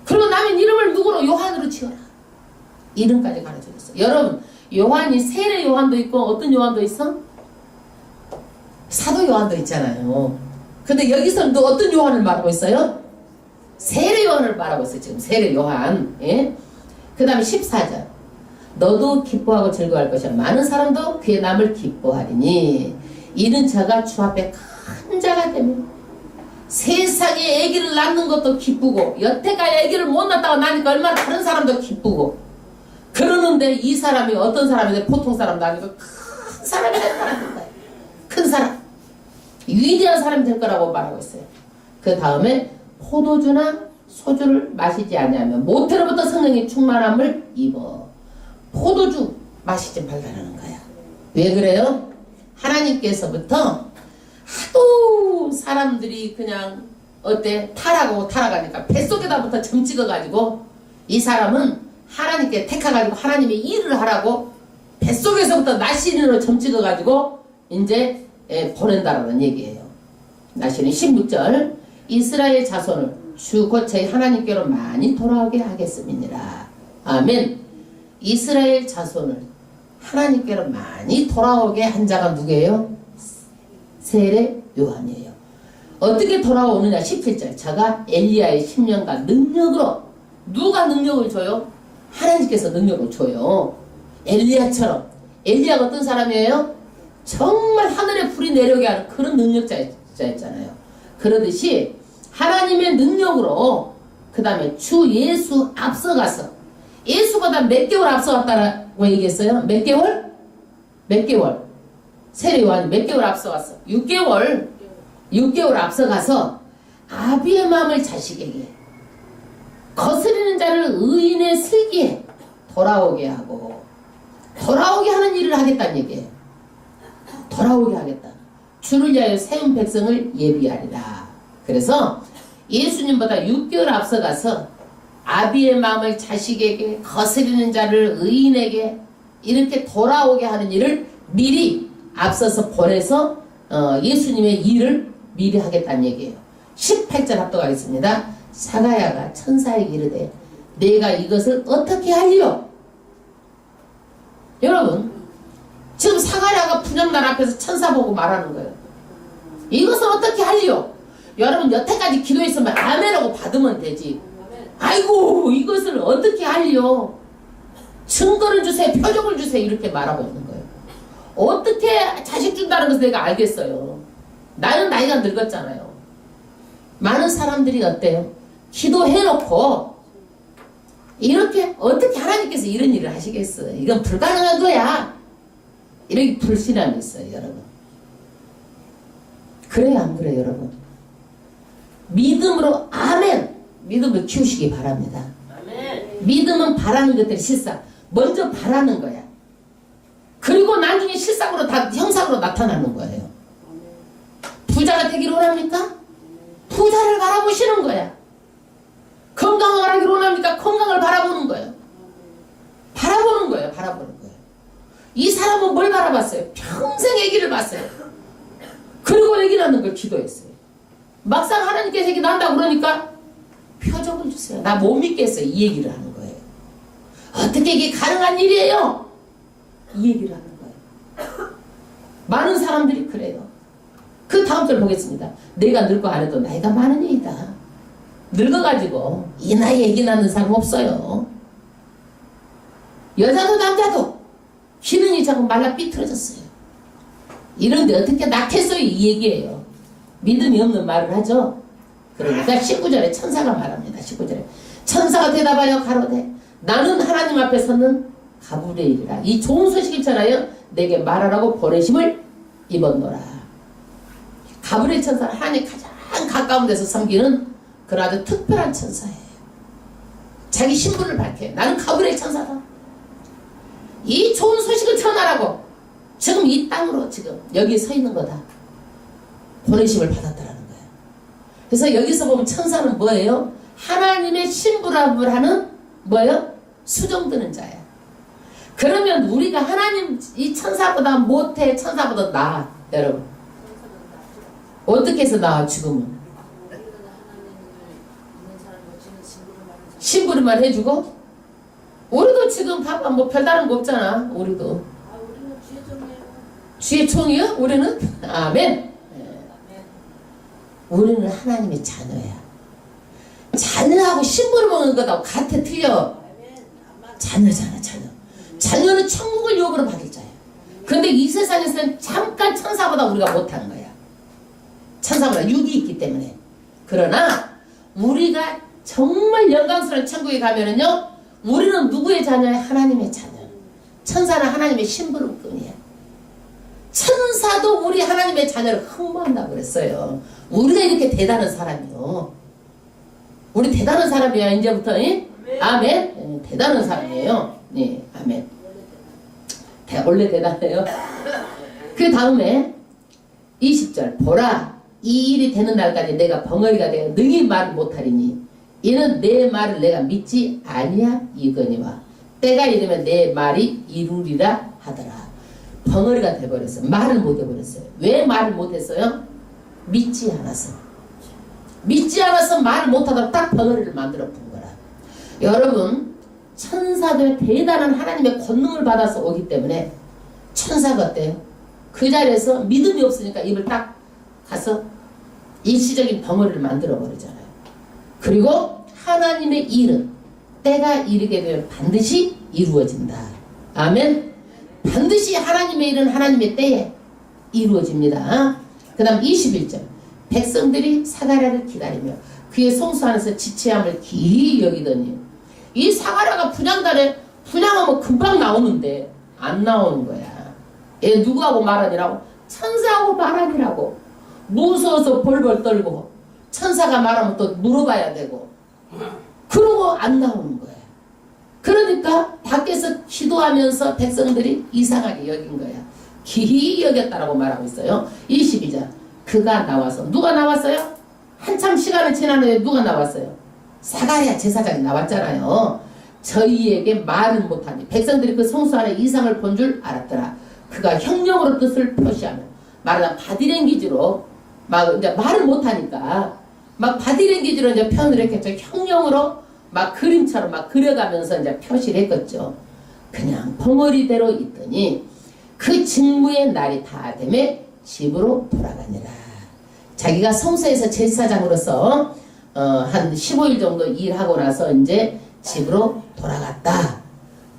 S1: 그러고 나면 이름을 누구로? 요한으로 지어라. 이름까지 가르쳐줬어. 여러분 요한이 세례 요한도 있고 어떤 요한도 있어? 사도 요한도 있잖아요. 근데 여기서는 또 어떤 요한을 말하고 있어요? 세례 요한을 말하고 있어요. 지금 세례 요한. 예? 그 다음에 14절 너도 기뻐하고 즐거워할 것이야. 많은 사람도 그의 남을 기뻐하리니 이는 자가 주 앞에 큰 자가 되면 세상에 아기를 낳는 것도 기쁘고 여태까지 아기를 못 낳다가 나니까 얼마나 다른 사람도 기쁘고 그러는데 이 사람이 어떤 사람인데 보통 사람도 아니고 큰 사람이 될 거라는 거예요. 큰 사람. 위대한 사람이 될 거라고 말하고 있어요. 그 다음에 포도주나 소주를 마시지 아니하면 모태로부터 성령의 충만함을 입어. 포도주 마시지 말라는 거야. 왜 그래요? 하나님께서부터 하도 사람들이 그냥 어때? 타락하니까 뱃속에다부터 점 찍어가지고 이 사람은 하나님께 택해가지고 하나님의 일을 하라고 뱃속에서부터 나시린으로 점 찍어가지고 이제 보낸다라는 얘기예요. 나시린 16절 이스라엘 자손을 주 곧 저희 하나님께로 많이 돌아오게 하겠음이니라. 아멘. 이스라엘 자손을 하나님께로 많이 돌아오게 한 자가 누구예요? 세례 요한이에요. 어떻게 돌아오느냐 17절 자가 엘리야의 10년간 능력으로. 누가 능력을 줘요? 하나님께서 능력을 줘요. 엘리야처럼. 엘리야가 어떤 사람이에요? 정말 하늘에 불이 내려오게 하는 그런 능력자였잖아요. 그러듯이 하나님의 능력으로 그 다음에 주 예수 앞서가서 예수보다 몇 개월 앞서갔다고 얘기했어요? 몇 개월? 몇 개월? 세례 요한이 몇 개월 앞서갔어? 6개월. 6개월 앞서가서 아비의 마음을 자식에게 거스리는 자를 의인의 슬기에 돌아오게 하고 돌아오게 하는 일을 하겠다는 얘기예요. 돌아오게 하겠다. 주를 위하여 세운 백성을 예비하리라. 그래서 예수님보다 6개월 앞서가서 아비의 마음을 자식에게 거스리는 자를 의인에게 이렇게 돌아오게 하는 일을 미리 앞서서 보내서 예수님의 일을 미리 하겠다는 얘기예요. 18절 합독하겠습니다. 사가랴가 천사에게 이르되 내가 이것을 어떻게 하리요? 여러분, 지금 사가랴가 분향단 앞에서 천사 보고 말하는 거예요. 이것을 어떻게 하리요? 여러분, 여태까지 기도했으면 아멘하고 받으면 되지. 아이고, 이것을 어떻게 하리요? 증거를 주세요. 표적을 주세요. 이렇게 말하고 있는 거예요. 어떻게 자식 준다는 것을 내가 알겠어요. 나는 나이가 늙었잖아요. 많은 사람들이 어때요? 기도해놓고 이렇게 어떻게 하나님께서 이런 일을 하시겠어요? 이건 불가능한 거야. 이렇게 불신함이 있어요, 여러분. 그래요, 안 그래요, 여러분? 믿음으로 아멘! 믿음을 키우시기 바랍니다. 아멘. 믿음은 바라는 것들이 실상. 먼저 바라는 거야. 그리고 나중에 실상으로 다 형상으로 나타나는 거예요. 부자가 되기를 원합니까? 부자를 바라보시는 거야. 건강을 하기를 원합니까? 건강을 바라보는 거예요. 바라보는 거예요. 바라보는 거예요. 이 사람은 뭘 바라봤어요? 평생 아기를 봤어요. 그리고 아기 낳는 걸 기도했어요. 막상 하나님께서 아기 낳는다고 그러니까 표적을 주세요. 나 못 믿겠어요. 이 얘기를 하는 거예요. 어떻게 이게 가능한 일이에요? 이 얘기를 하는 거예요. 많은 사람들이 그래요. 그 다음 절 보겠습니다. 내가 늙고 안 해도 나이가 많으니이다. 늙어가지고 이 나이에 아기 낳는 사람 없어요. 여자도 남자도 기능이 자꾸 말라 삐뚤어졌어요. 이런데 어떻게 낳겠어요? 이 얘기예요. 믿음이 없는 말을 하죠. 그러니까 19절에 천사가 말합니다. 19절에 천사가 대답하여 가로되 나는 하나님 앞에 서는 가브리엘이라. 이 좋은 소식을 전하여 내게 말하라고 보내심을 입었노라. 가브리엘 천사는 하나님 가장 가까운 데서 섬기는 그런 아주 특별한 천사예요. 자기 신분을 밝혀요. 나는 가브리엘 천사다. 이 좋은 소식을 전하라고 지금 이 땅으로 지금 여기 서 있는 거다. 보내심을 받았다라는 거예요. 그래서 여기서 보면 천사는 뭐예요? 하나님의 신부람을 하는 뭐예요? 수종드는 자야. 그러면 우리가 하나님 이 천사보다 못해? 천사보다 나아? 여러분 어떻게 해서 나아? 죽으면 신부름만 해주고 우리도 지금 봐봐 뭐 별다른 거 없잖아. 우리도 주의 총이요? 우리는? 아멘. 우리는 하나님의 자녀야. 자녀하고 신부를 먹는 것하고 같아 틀려. 자녀잖아, 자녀. 자녀는 천국을 유업으로 받을 자야. 그런데 이 세상에서는 잠깐 천사보다 우리가 못한 거야. 천사보다 육이 있기 때문에. 그러나 우리가 정말 영광스러운 천국에 가면은요, 우리는 누구의 자녀야? 하나님의 자녀. 천사는 하나님의 심부름꾼이야. 천사도 우리 하나님의 자녀를 흠모한다고 그랬어요. 우리가 이렇게 대단한 사람이요. 우리 대단한 사람이야, 이제부터. 예? 아멘. 네, 대단한 사람이에요. 네, 아멘. 원래 대단해요. 그 다음에 20절. 보라, 이 일이 되는 날까지 내가 벙어리가 되어 능히 말을 못하리니 이는 내 말을 내가 믿지 아니하이거니와 때가 이르면 내 말이 이루리라 하더라. 벙어리가 돼버렸어요. 말을 못해버렸어요. 왜 말을 못했어요? 믿지 않아서. 믿지 않아서 말을 못하도록 딱 벙어리를 만들어 본 거라. 여러분, 천사들 대단한 하나님의 권능을 받아서 오기 때문에 천사가 어때요? 그 자리에서 믿음이 없으니까 입을 딱 가서 일시적인 벙어리를 만들어 버리잖아요. 그리고 하나님의 일은 때가 이르게 되면 반드시 이루어진다. 아멘. 반드시 하나님의 일은 하나님의 때에 이루어집니다. 그 다음 21절. 백성들이 사가랴를 기다리며 그의 성소 안에서 지체함을 기이 여기더니 이 사가랴가 분향단에 분향하면 금방 나오는데 안 나오는 거야. 얘 누구하고 말하니라고? 천사하고 말하니라고. 무서워서 벌벌 떨고 천사가 말하면 또 물어봐야 되고 그러고 안 나오는 거야. 그러니까 밖에서 기도하면서 백성들이 이상하게 여긴 거야. 기이 여겼다라고 말하고 있어요. 22절. 그가 나와서 누가 나왔어요? 한참 시간이 지났는데 누가 나왔어요? 사가랴 제사장이 나왔잖아요. 저희에게 말은 못하니 백성들이 그 성소 안에 이상을 본 줄 알았더라. 그가 형령으로 뜻을 표시하며 말하자면 바디랭귀지로 막 이제 말을 못하니까 막 바디랭귀지로 이제 표현을 했겠죠. 형령으로 막 그림처럼 막 그려가면서 이제 표시를 했겠죠. 그냥 벙어리대로 있더니 그 직무의 날이 다 되매 집으로 돌아가니라. 자기가 성소에서 제사장으로서 한 15일 정도 일하고 나서 이제 집으로 돌아갔다.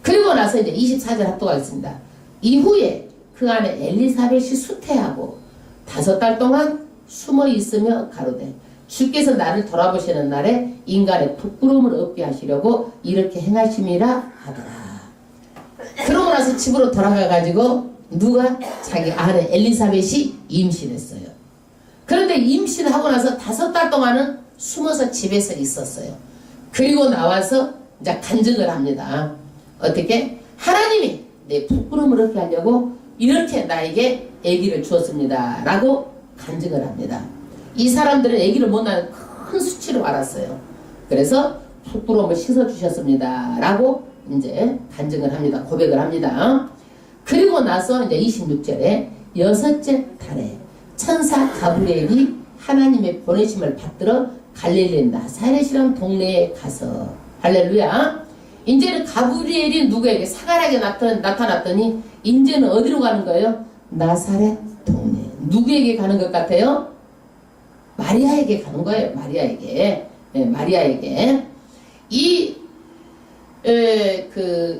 S1: 그리고 나서 이제 24절 합독하겠습니다. 이후에 그 안에 엘리사벳이 수태하고 5달 동안 숨어 있으며 가로되 주께서 나를 돌아보시는 날에 인간의 부끄러움을 없게 하시려고 이렇게 행하심이라 하더라. 그러고 나서 집으로 돌아가 가지고 누가 자기 아내 엘리사벳이 임신했어요. 그런데 임신하고 나서 5달 동안은 숨어서 집에서 있었어요. 그리고 나와서 이제 간증을 합니다. 어떻게? 하나님이 내 부끄러움을 얻게 하려고 이렇게 나에게 아기를 주었습니다. 라고 간증을 합니다. 이 사람들은 아기를 못 낳는 큰 수치로 알았어요. 그래서 부끄러움을 씻어주셨습니다. 라고 이제 간증을 합니다. 고백을 합니다. 그리고 나서 이제 26절에 6째 달에 천사 가브리엘이 하나님의 보내심을 받들어 갈릴리 나사렛이라는 동네에 가서 할렐루야. 이제는 가브리엘이 누구에게 사가랴에게 나타났더니 이제는 어디로 가는 거예요? 나사렛 동네. 누구에게 가는 것 같아요? 마리아에게 가는 거예요. 마리아에게. 네, 마리아에게.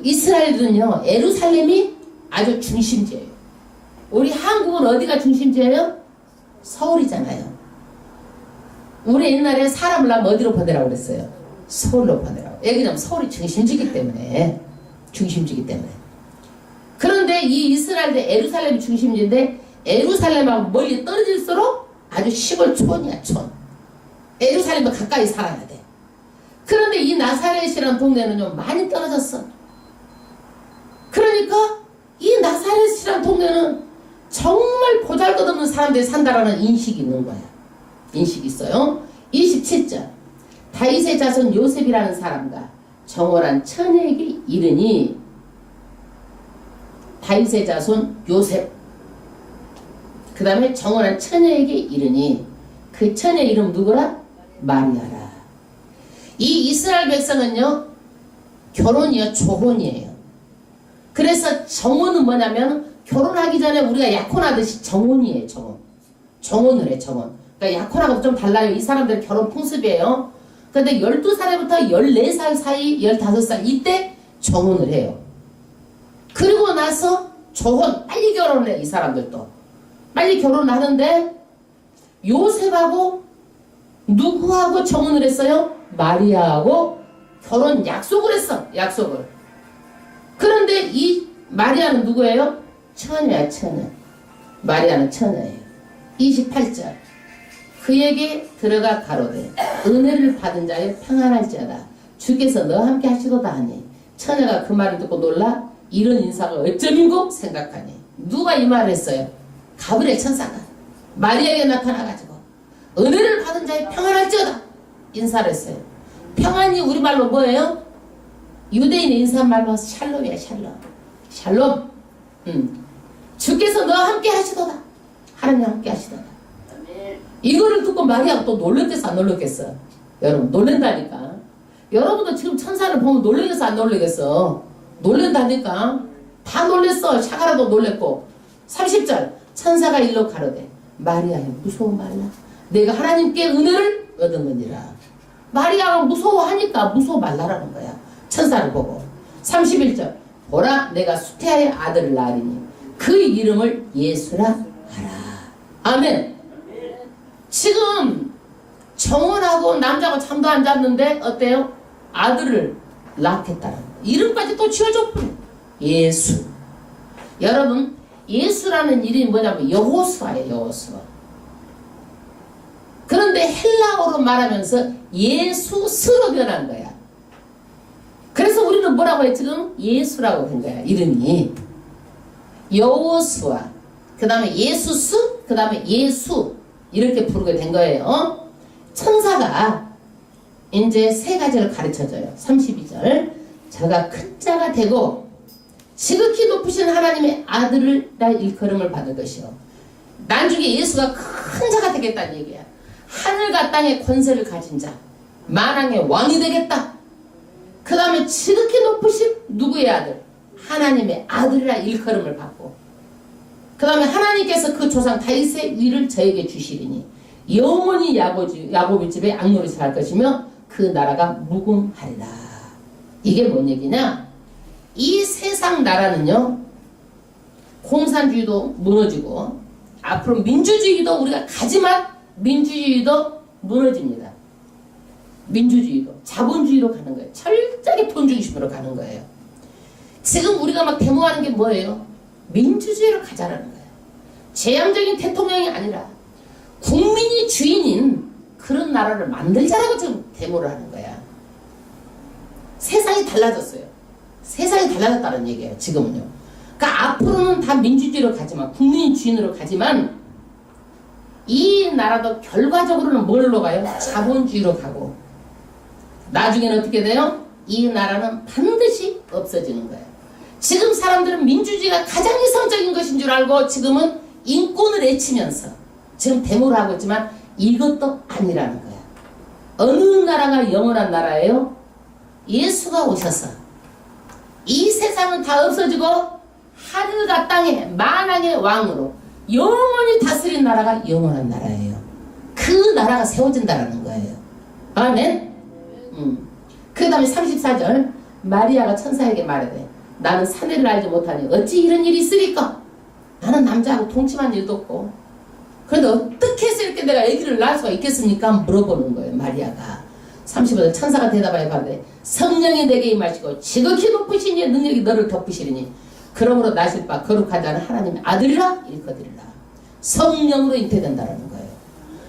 S1: 이스라엘은요, 예루살렘이 아주 중심지예요. 우리 한국은 어디가 중심지예요? 서울이잖아요. 우리 옛날에 사람을 낳으면 어디로 보내라고 그랬어요? 서울로 보내라고. 왜냐면 서울이 중심지기 때문에. 그런데 이 이스라엘도 예루살렘이 중심지인데 예루살렘하고 멀리 떨어질수록 아주 시골 촌이야, 촌. 예루살렘은 가까이 살아야 돼. 그런데 이 나사렛이라는 동네는 좀 많이 떨어졌어. 그러니까 이 나사렛이라는 동네는 정말 보잘것없는 사람들이 산다라는 인식이 있는 거야. 인식이 있어요. 27절 다윗의 자손 요셉이라는 사람과 정월한 처녀에게 이르니 다윗의 자손 요셉 그 다음에 정월한 처녀에게 이르니 그 처녀 이름 누구라? 마리아라. 이 이스라엘 백성은요 결혼이요 조혼이에요. 그래서 정혼은 뭐냐면 결혼하기 전에 우리가 약혼하듯이 정혼이에요. 정혼을 해. 정혼. 그러니까 약혼하고 좀 달라요. 이 사람들은 결혼 풍습이에요. 근데 12살부터 14살 사이 15살 이때 정혼을 해요. 그리고 나서 조혼 빨리 결혼을 해. 이 사람들도 빨리 결혼을 하는데 요셉하고 누구하고 정혼을 했어요? 마리아하고 결혼 약속을 했어. 약속을. 그런데 이 마리아는 누구예요? 처녀야, 처녀. 마리아는 처녀예요. 28절 그에게 들어가 가로되 은혜를 받은 자여 평안할지어다. 주께서 너와 함께 하시도다 하니 처녀가 그 말을 듣고 놀라 이런 인사가 어쩌민고 생각하니 누가 이 말을 했어요? 가브리엘 천사가 마리아에게 나타나가지고 은혜를 받은 자여 평안할지어다 인사를 했어요. 평안이 우리말로 뭐예요? 유대인의 인사말로 샬롬이야. 샬롬. 주께서 너와 함께 하시도다. 하나님 함께 하시도다. 이거를 듣고 마리아가 또 놀랬겠어 안 놀랬겠어? 여러분 놀랜다니까. 여러분도 지금 천사를 보면 놀래겠어 안 놀래겠어? 놀랜다니까. 다 놀랬어. 샤가라도 놀랬고. 30절 천사가 일러 가로되 마리아여 무서워 말라. 내가 하나님께 은혜를 얻은거니라. 마리아가 무서워하니까 무서워 말라라는 거야. 천사를 보고. 31절 보라 내가 수태하여 아들을 낳으리니 그 이름을 예수라 하라. 아멘. 지금 정원하고 남자하고 잠도 안 잤는데 어때요? 아들을 낳겠다는 이름까지 또 지어줬군요. 예수. 여러분 예수라는 이름이 뭐냐면 여호수아예요. 여호수아. 그런데 헬라어로 말하면서 예수스로 변한 거야. 그래서 우리는 뭐라고 해? 지금 예수라고 된 거야. 이름이 여호수아 그 다음에 예수스 그 다음에 예수 이렇게 부르게 된 거예요. 천사가 이제 세 가지를 가르쳐줘요. 32절 저가 큰 자가 되고 지극히 높으신 하나님의 아들이라 일컬음을 받을 것이요 나중에 예수가 큰 자가 되겠다는 얘기야. 하늘과 땅의 권세를 가진 자 만왕의 왕이 되겠다. 그 다음에 지극히 높으신 누구의 아들? 하나님의 아들이라 일컬음을 받고, 그 다음에 하나님께서 그 조상 다윗의 위를 저에게 주시리니 영원히 야곱의 집에 앙노릇을 할 것이며 그 나라가 무궁하리라. 이게 뭔 얘기냐? 이 세상 나라는요, 공산주의도 무너지고 앞으로 민주주의도 우리가 가지만 민주주의도 무너집니다. 민주주의도 자본주의로 가는 거예요. 철저하게 돈 중심으로 가는 거예요. 지금 우리가 막 데모하는 게 뭐예요? 민주주의로 가자라는 거예요. 제왕적인 대통령이 아니라 국민이 주인인 그런 나라를 만들자라고 지금 데모를 하는 거야. 세상이 달라졌어요. 세상이 달라졌다는 얘기예요. 지금은요. 그러니까 앞으로는 다 민주주의로 가지만, 국민이 주인으로 가지만, 이 나라도 결과적으로는 뭘로 가요? 자본주의로 가고, 나중에는 어떻게 돼요? 이 나라는 반드시 없어지는 거예요. 지금 사람들은 민주주의가 가장 이상적인 것인 줄 알고 지금은 인권을 외치면서 지금 데모를 하고 있지만 이것도 아니라는 거예요. 어느 나라가 영원한 나라예요? 예수가 오셔서 이 세상은 다 없어지고 하늘과 땅의 만왕의 왕으로 영원히 다스린 나라가 영원한 나라예요. 그 나라가 세워진다는 거예요. 아멘. 그 다음에 34절, 마리아가 천사에게 말하되 나는 사내를 알지 못하니 어찌 이런 일이 있으리까? 나는 남자하고 동침한 일도 없고. 그런데 어떻게 해서 이렇게 내가 아기를 낳을 수가 있겠습니까? 물어보는 거예요. 마리아가. 35절, 천사가 대답하여 가로되 성령이 내게 임하시고 지극히 높으신 이의 능력이 너를 덮으시리니 그러므로 나실 바 거룩하지 않은 하나님의 아들이라 일거드리라. 성령으로 잉태된다는 거예요.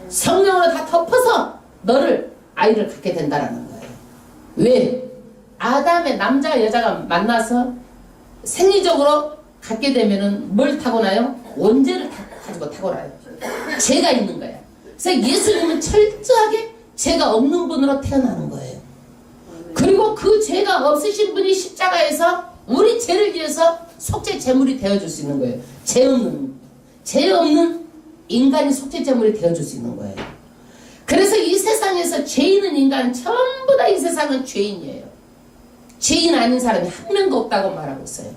S1: 성령으로 다 덮어서 너를 아이를 갖게 된다는 거예요. 왜? 아담의 남자 여자가 만나서 생리적으로 갖게 되면은 뭘 타고나요? 원죄를 가지고 타고나요. 죄가 있는 거예요. 그래서 예수님은 철저하게 죄가 없는 분으로 태어나는 거예요. 그리고 그 죄가 없으신 분이 십자가에서 우리 죄를 위해서 속죄 제물이 되어줄 수 있는 거예요. 죄 없는 인간이 속죄 제물이 되어줄 수 있는 거예요. 그래서 이 세상에서 죄 있는 인간 전부 다 이 세상은 죄인이에요. 죄인 아닌 사람이 한 명도 없다고 말하고 있어요.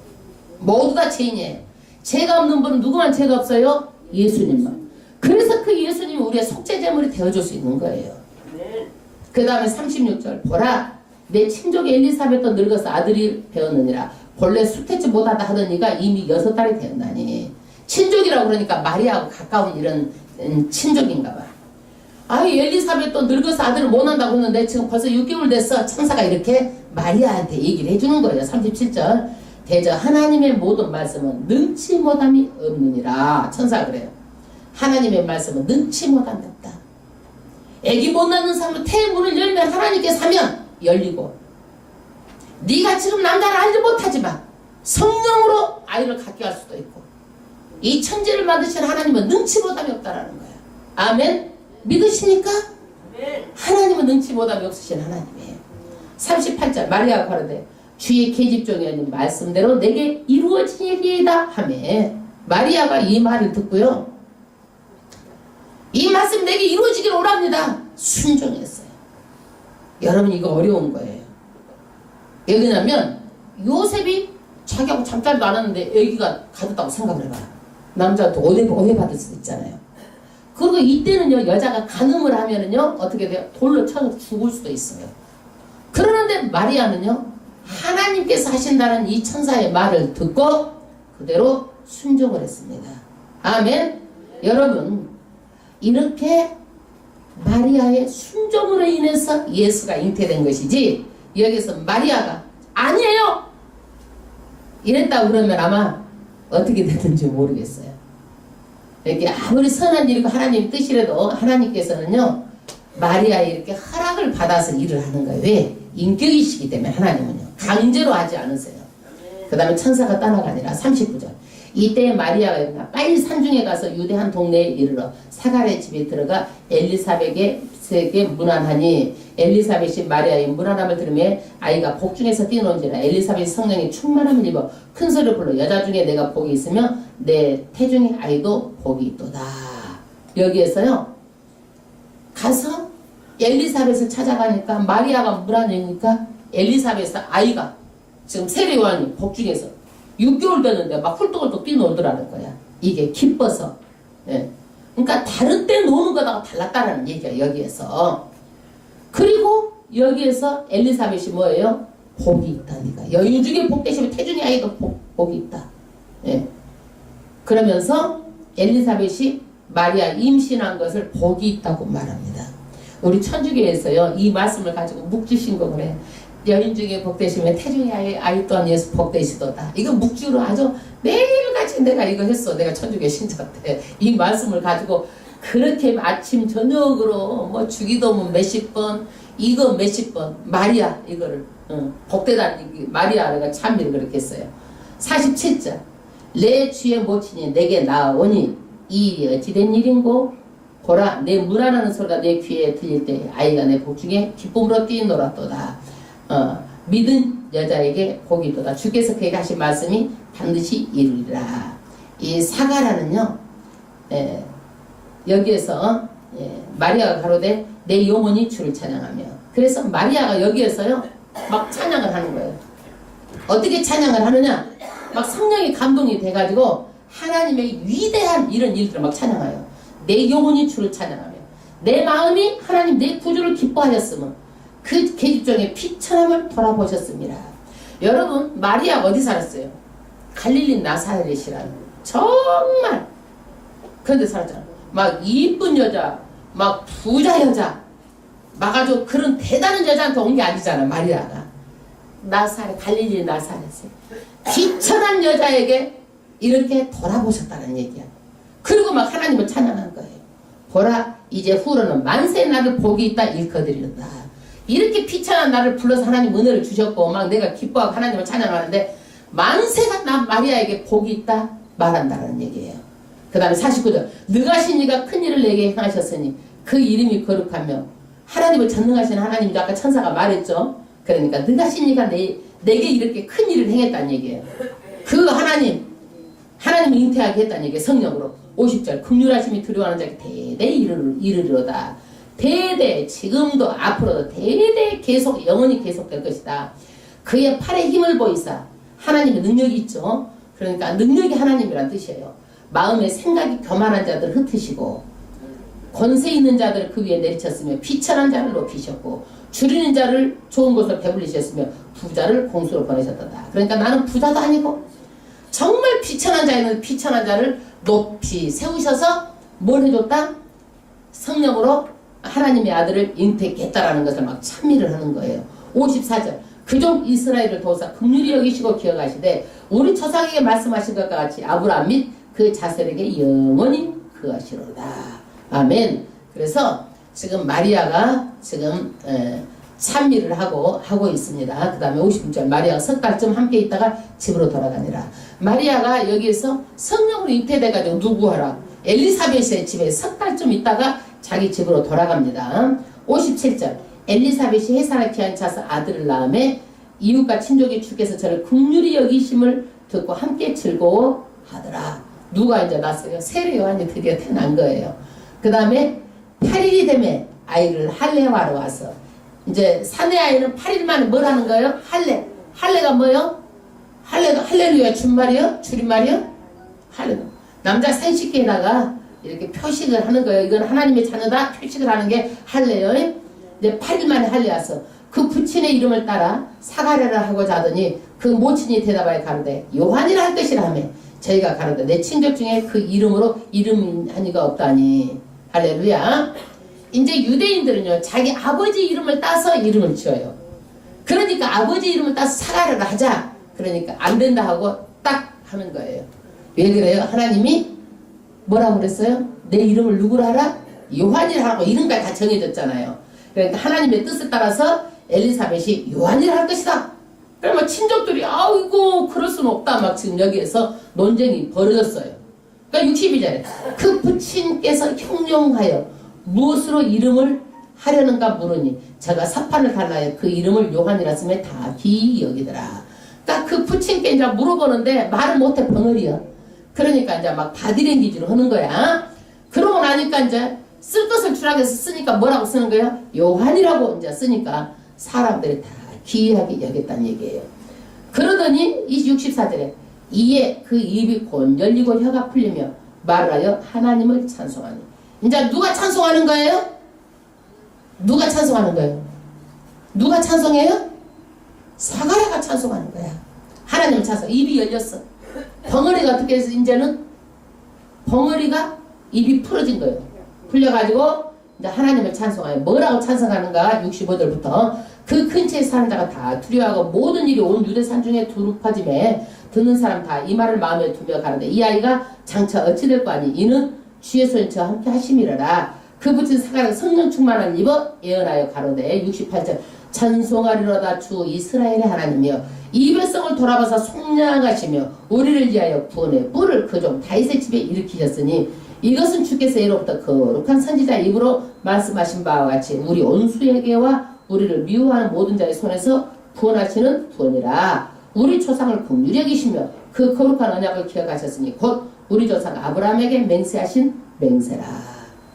S1: 모두 다 죄인이에요. 죄가 없는 분은 누구만 죄가 없어요? 예수님만. 그래서 그 예수님이 우리의 속죄 제물이 되어줄 수 있는 거예요. 그 다음에 36절, 보라 내 친족의 엘리사벳도 늙어서 아들이 배웠느니라. 본래 수태지 못하다 하던 이가 이미 6달이 되었나니. 친족이라고 그러니까 마리아하고 가까운 이런 친족인가 봐. 아이 엘리사벳도 늙어서 아들을 못 낳는다고 했는데 지금 벌써 6개월 됐어. 천사가 이렇게 마리아한테 얘기를 해주는 거예요. 37절, 대저 하나님의 모든 말씀은 능치 못함이 없느니라. 천사가 그래요. 하나님의 말씀은 능치 못함이 없다. 애기 못 낳는 사람은 태의 문을 열면 하나님께서 하면 열리고, 네가 지금 남자를 알지 못하지만 성령으로 아이를 갖게 할 수도 있고, 이 천지를 만드신 하나님은 능치 못함이 없다라는 거야. 아멘. 믿으시니까? 하나님은 능치 못함이 없으신 하나님이에요. 38절, 마리아가 가로되 주의 계집종이 아닌 말씀대로 내게 이루어지리이다 하매. 마리아가 이 말을 듣고요, 이 말씀 내게 이루어지길 오랍니다. 순종했어요. 여러분 이거 어려운 거예요. 왜 그러냐면 요셉이 자기하고 잠자리도 안 했는데 애기가 가졌다고 생각을 해봐요. 남자한테 오해받을 수도 있잖아요. 그리고 이때는요, 여자가 간음을 하면은요, 어떻게 돼요? 돌로 쳐서 죽을 수도 있어요. 그러는데 마리아는요, 하나님께서 하신다는 이 천사의 말을 듣고 그대로 순종을 했습니다. 아멘. 여러분, 이렇게 마리아의 순종으로 인해서 예수가 잉태된 것이지, 여기서 마리아가 아니에요 이랬다고 그러면 아마 어떻게 됐는지 모르겠어요. 이렇게 아무리 선한 일이고 하나님 뜻이라도 하나님께서는요, 마리아에 이렇게 허락을 받아서 일을 하는 거예요. 왜? 인격이시기 때문에 하나님은요, 강제로 하지 않으세요. 그 다음에 천사가 떠나가니라. 39절, 이때 마리아가 빨리 산중에 가서 유대 한 동네에 이르러 사가랴의 집에 들어가 엘리사벳에게 문안하니, 엘리사벳이 마리아의 문안함을 들으며 아이가 복중에서 뛰어놓은지라 엘리사벳이 성령이 충만함을 입어 큰 소리로 불러 여자 중에 내가 복이 있으며 내 태중의 아이도 복이 있도다. 여기에서요, 가서 엘리사벳을 찾아가니까 마리아가 문안이니까 엘리사벳의 아이가 지금 세례 요한이 복중에서 6개월 됐는데 막 훌떡훌떡 뛰놀더라는 거야. 이게 기뻐서. 예. 그러니까 다른 때 노는 거다가 달랐다라는 얘기야 여기에서. 그리고 여기에서 엘리사벳이 뭐예요? 복이 있다니까. 여인 중에 복 되시면 태중의 아이도 복이 있다. 예. 그러면서 엘리사벳이 마리아 임신한 것을 복이 있다고 말합니다. 우리 천주교에서요 이 말씀을 가지고 묵주신곡을 해요. 여인 중에 복되시면 태중의 아이 또한 예수 복되시도다. 이거 묵주로 아주 매일같이 내가 이거 했어. 내가 천주교 신자 때 이 말씀을 가지고 그렇게 아침 저녁으로 뭐 주기도문 몇십 번 이거 몇십 번 마리아 이거를 복되다는 마리아 내가 참미를 그렇게 했어요. 47절 내 주의 모친이 내게 나오니 이 일이 어찌된 일인고 보라 내 문안하는 소리가 내 귀에 들릴 때 아이가 내 복중에 기쁨으로 뛰노라도다. 믿은 여자에게 복이 있도다. 주께서 그에게 하신 말씀이 반드시 이루리라. 이 사가라는요 여기에서 마리아가 가로되 내 영혼이 주를 찬양하며 그래서 마리아가 여기에서요 막 찬양을 하는 거예요. 어떻게 찬양을 하느냐 막 성령이 감동이 돼가지고 하나님의 위대한 이런 일들을 막 찬양해요. 내 영혼이 주를 찬양하며 내 마음이 하나님 내 구주를 기뻐하였으면 그 계집종의 피천함을 돌아보셨습니다. 여러분 마리아가 어디 살았어요? 갈릴리 나사렛이라는 정말 그런데 살았잖아. 막 이쁜 여자 막 부자 여자 막 아주 그런 대단한 여자한테 온 게 아니잖아. 마리아가 나사렛 갈릴리 나사렛에 비천한 여자에게 이렇게 돌아보셨다는 얘기야. 그리고 막 하나님을 찬양한 거예요. 보라 이제 후로는 만세 나를 복이 있다 일거드리는다. 이렇게 비천한 나를 불러서 하나님 은혜를 주셨고 막 내가 기뻐하고 하나님을 찬양하는데 만세가 나 마리아에게 복이 있다 말한다는 얘기예요. 그 다음에 49절 능하신 이가 큰 일을 내게 행하셨으니 그 이름이 거룩하며 하나님을 전능하신 하나님이 아까 천사가 말했죠. 그러니까 능하신 이가 내게 이렇게 큰 일을 행했다는 얘기예요. 그 하나님을 잉태하게 했다는 얘기예요. 성령으로 50절 긍휼하심이 두려워하는 자에게 대대히 이르리로다. 대대 지금도 앞으로도 대대 계속 영원히 계속될 것이다. 그의 팔에 힘을 보이사 하나님의 능력이 있죠. 그러니까 능력이 하나님이란 뜻이에요. 마음의 생각이 교만한 자들 흩으시고 권세 있는 자들을 그 위에 내리쳤으며 비천한 자를 높이셨고 줄이는 자를 좋은 곳으로 배불리셨으며 부자를 공수로 보내셨다. 그러니까 나는 부자도 아니고 정말 비천한 자에는 비천한 자를 높이 세우셔서 뭘 해줬다? 성령으로 하나님의 아들을 잉태했다라는 것을 막 찬미를 하는 거예요. 54절 그종 이스라엘을 도우사 긍휼히 여기시고 기억하시되 우리 조상에게 말씀하신 것과 같이 아브라함 및 그 자손에게 영원히 그하시로다. 아멘. 그래서 지금 마리아가 지금 찬미를 하고 있습니다. 그 다음에 56절 마리아가 석 달쯤 함께 있다가 집으로 돌아가니라. 마리아가 여기에서 성령으로 잉태돼가지고 누구하라? 엘리사벳의 집에 석 달쯤 있다가 자기 집으로 돌아갑니다. 57절 엘리사벳이 해산하게 한 차서 아들을 낳음에 이웃과 친족이 주께서 저를 긍휼히 여기심을 듣고 함께 즐거워하더라. 누가 이제 낳았어요? 세례 요한이 드디어 태어난 거예요. 그 다음에 8일이 되면 아이를 할례하러 와서 이제 사내 아이는 8일 만에 뭘 하는 거예요? 할례가 뭐예요? 할례가 할렐루야 준말이요? 줄임말이요? 할례. 남자 생식기에다가 이렇게 표식을 하는 거예요. 이건 하나님의 자녀다 표식을 하는 게 할례요. 이제 8일 만에 할례 와서 그 부친의 이름을 따라 사가랴를 하고자 하더니 그 모친이 대답하여 가로되 요한이라 할 것이라 하며 저희가 가로되 내 친족 중에 그 이름으로 이름이 하니가 없다니. 할렐루야. 이제 유대인들은요 자기 아버지 이름을 따서 이름을 지어요. 그러니까 아버지 이름을 따서 사가랴를 하자. 그러니까 안 된다 하고 딱 하는 거예요. 왜 그래요? 하나님이 뭐라고 그랬어요? 내 이름을 누구로 하라? 요한이라 하고 이름까지 다 정해졌잖아요. 그러니까 하나님의 뜻에 따라서 엘리사벳이 요한이라 할 것이다. 그러면 친족들이 아이고 그럴 수는 없다. 막 지금 여기에서 논쟁이 벌어졌어요. 그러니까 62절에 그 부친께서 형용하여 무엇으로 이름을 하려는가 물으니 제가 사판을 달라여 그 이름을 요한이라 쓰면 다 기여기더라. 그러니까 그 부친께 이제 물어보는데 말을 못해 벙어리야. 그러니까 이제 막 바디랭귀지로 하는 거야. 그러고 나니까 이제 쓸 것을 주라고 해서 쓰니까 뭐라고 쓰는 거야? 요한이라고 이제 쓰니까 사람들이 다 기이하게 여겼다는 얘기예요. 그러더니 이 64절에 이에 그 입이 곧 열리고 혀가 풀리며 말을 하여 하나님을 찬송하니. 이제 누가 찬송하는 거예요? 누가 찬송하는 거예요? 누가 찬송해요? 사가랴가 찬송하는 거야. 하나님 찬송. 입이 열렸어. 벙어리가 어떻게 해서 이제는 벙어리가 입이 풀어진 거예요. 풀려가지고 이제 하나님을 찬송하여. 뭐라고 찬송하는가? 65절부터 그 근처에 사는 자가 다 두려워하고 모든 일이 온 유대산 중에 두루퍼짐에 듣는 사람 다 이 말을 마음에 두며 가는데 이 아이가 장차 어찌 될 거 아니 이는 주의 손이 저와 함께 하심이라라. 그 붙인 사가랴가 성령 충만을 입어 예언하여 가로되 68절 찬송하리로다 주 이스라엘의 하나님이여 이 백성을 돌아봐서 속량하시며 우리를 위하여 구원의 뿔을 그 종 다윗의 집에 일으키셨으니 이것은 주께서 이로부터 거룩한 선지자 입으로 말씀하신 바와 같이 우리 온수에게와 우리를 미워하는 모든 자의 손에서 구원하시는 구원이라. 우리 조상을 긍휼히 여기시며 그 거룩한 언약을 기억하셨으니 곧 우리 조상 아브라함에게 맹세하신 맹세라.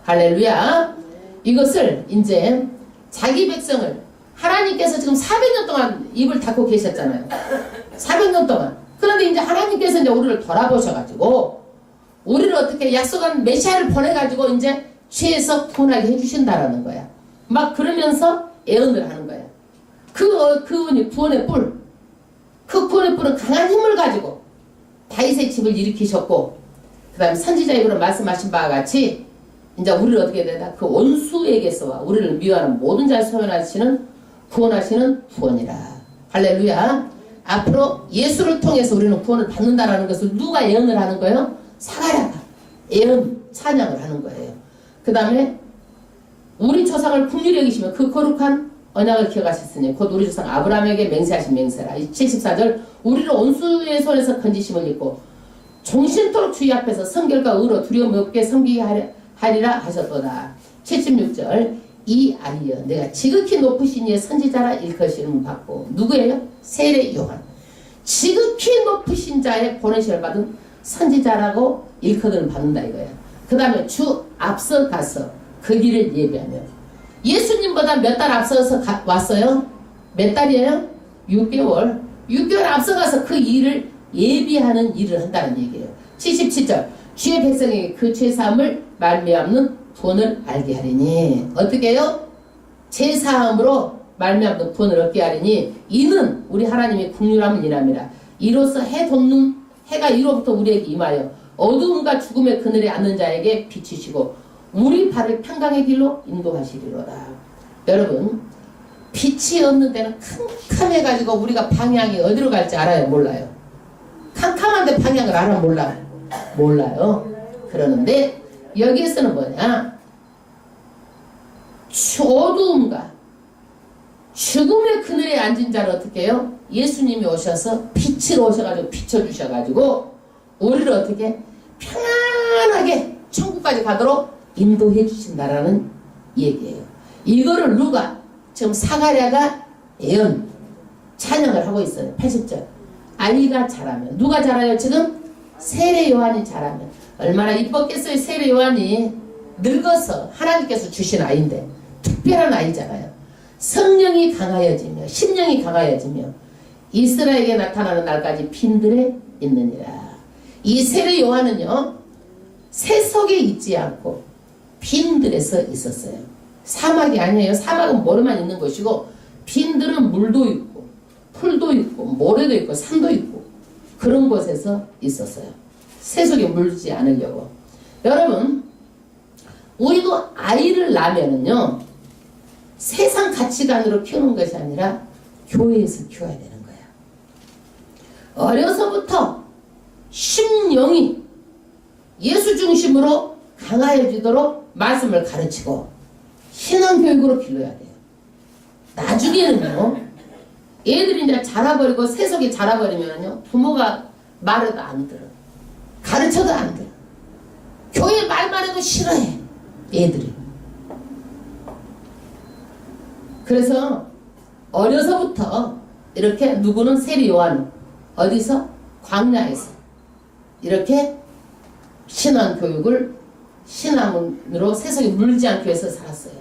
S1: 할렐루야. 이것을 이제 자기 백성을 하나님께서 지금 400년 동안 입을 닫고 계셨잖아요. 400년 동안. 그런데 이제 하나님께서 이제 우리를 돌아보셔가지고 우리를 어떻게 약속한 메시아를 보내가지고 이제 죄에서 구원하게 해주신다라는 거야. 막 그러면서 예언을 하는 거야. 그 구원의 뿔. 그 구원의 뿔은 강한 힘을 가지고 다윗의 집을 일으키셨고 그 다음에 선지자 입으로 말씀하신 바와 같이 이제 우리를 어떻게 해야 되나? 그 원수에게서와 우리를 미워하는 모든 자를 소멸하시는 구원하시는 구원이라. 할렐루야. 앞으로 예수를 통해서 우리는 구원을 받는다라는 것을 누가 예언을 하는 거예요? 사가랴가 예언 찬양을 하는 거예요. 그 다음에 우리 조상을 긍휼히 여기시며 그 거룩한 언약을 기억하셨으니 곧 우리 조상 아브라함에게 맹세하신 맹세라. 74절 우리를 온수의 손에서 건지심을 입고 종신토록 주의 앞에서 성결과 의로 두려움 없게 섬기게 하리라 하셨도다. 76절 이 아이여 내가 지극히 높으신 이의 선지자라 일컬으심을 받고 누구예요? 세례 요한. 지극히 높으신 자의 보내심을 받은 선지자라고 일컬음을 받는다 이거야. 그 다음에 주 앞서 가서 그 길을 예비하며. 예수님보다 몇 달 앞서서 왔어요? 몇 달이에요? 6개월. 6개월 앞서가서 그 일을 예비하는 일을 한다는 얘기예요. 77절 주의 백성에게 그 죄사함을 말미암는 구원을 알게 하리니. 어떻게 해요? 죄사함으로 말미암는 구원을 얻게 하리니 이는 우리 하나님의 긍휼함을 인함이라. 이로써 해 돋는 해가 이로부터 우리에게 임하여 어두움과 죽음의 그늘에 앉는 자에게 비추시고 우리 발을 평강의 길로 인도하시리로다. 여러분 빛이 없는 데는 캄캄해가지고 우리가 방향이 어디로 갈지 알아요? 몰라요? 캄캄한데 방향을 알아? 몰라? 몰라요. 그러는데 여기에서는 뭐냐? 어두움과 죽음의 그늘에 앉은 자를 어떻게 해요? 예수님이 오셔서 빛으로 오셔가지고 비춰주셔가지고 우리를 어떻게 평안하게 천국까지 가도록 인도해 주신다라는 얘기예요. 이거를 누가 지금 사가랴가 예언 찬양을 하고 있어요. 80절 아이가 자라면 누가 자라요? 지금 세례 요한이 자라면 얼마나 이뻤겠어요. 세례 요한이 늙어서 하나님께서 주신 아이인데 특별한 아이잖아요. 성령이 강하여지며 심령이 강하여지며 이스라엘에게 나타나는 날까지 빈들에 있느니라. 이 세례 요한은요 세속에 있지 않고 빈들에서 있었어요. 사막이 아니에요. 사막은 모래만 있는 것이고 빈들은 물도 있고 풀도 있고 모래도 있고 산도 있고 그런 곳에서 있었어요. 세속에 물지 않으려고. 여러분 우리도 아이를 낳으면은요 세상 가치관으로 키우는 것이 아니라 교회에서 키워야 되는 거야. 어려서부터 심령이 예수 중심으로 강하여지도록 말씀을 가르치고 신앙교육으로 길러야 돼요. 나중에는요 애들이 이제 자라버리고 세속에 자라버리면요 부모가 말해도 안 들어. 가르쳐도 안 들어. 교회 말만 해도 싫어해 애들이. 그래서 어려서부터 이렇게 누구는 세례 요한 어디서? 광야에서 이렇게 신앙교육을 신앙으로 세상에 물지 않기 위해서 살았어요.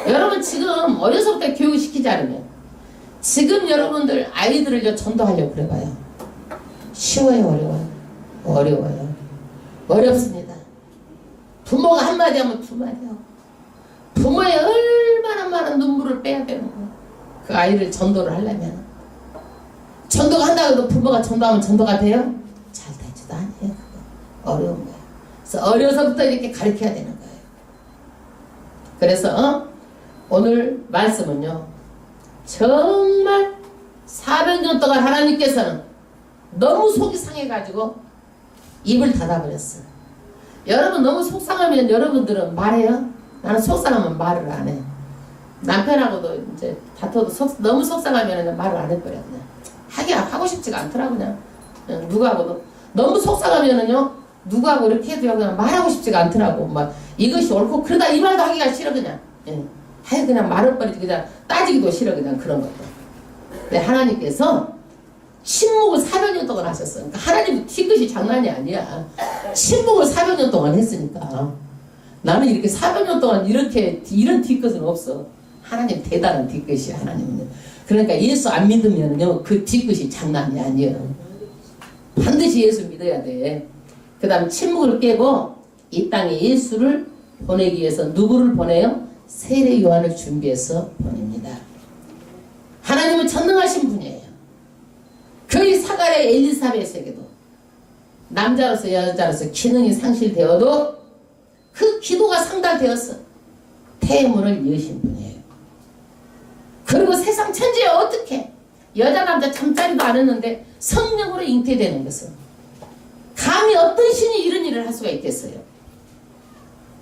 S1: 여러분 지금 어려서부터 교육을 시키지 않으면 지금 여러분들 아이들을 전도하려고 그래봐요. 쉬워요, 어려워요? 어려워요. 어렵습니다. 부모가 한마디 하면 두 마디 하고, 부모의 얼마나 많은 눈물을 빼야 되는 거예요. 그 아이를 전도를 하려면. 전도가 한다고 해도 부모가 전도하면 전도가 돼요? 잘 되지도 않아요. 어려운 거예요. 그래서 어려서부터 이렇게 가르쳐야 되는 거예요. 그래서 오늘 말씀은요, 정말 400년 동안 하나님께서는 너무 속이 상해가지고 입을 닫아버렸어요. 여러분 너무 속상하면 여러분들은 말해요? 나는 속상하면 말을 안 해. 남편하고도 이제 다퉈도 너무 속상하면 말을 안 해버려. 그냥 하고 싶지가 않더라고. 그냥 누구하고도 너무 속상하면은요, 누구하고 이렇게 해도 그냥 말하고 싶지가 않더라고. 막 이것이 옳고 그러다 이 말도 하기가 싫어. 그냥 하여 그냥 말을버리지. 그냥 따지기도 싫어. 그냥 그런 것도. 근데 하나님께서 침묵을 400년 동안 하셨어. 그러니까 하나님 뒤끝이 장난이 아니야. 침묵을 400년 동안 했으니까. 나는 이렇게 400년 동안 이런 뒤끝은 없어. 하나님 대단한 뒤끝이야. 하나님은요. 그러니까 예수 안 믿으면요, 그 뒤끝이 장난이 아니에요. 반드시 예수 믿어야 돼. 그 다음 침묵을 깨고 이 땅에 예수를 보내기 위해서 누구를 보내요? 세례 요한을 준비해서 보냅니다. 하나님은 전능하신 분이에요. 거의 사가랴 엘리사벳에게도 남자로서 여자로서 기능이 상실되어도 그 기도가 상달되었어. 태문을 여신 분이에요. 그리고 세상 천지에 어떻게 여자 남자 잠자리도 안 했는데 성령으로 잉태되는 것은 감히 어떤 신이 이런 일을 할 수가 있겠어요?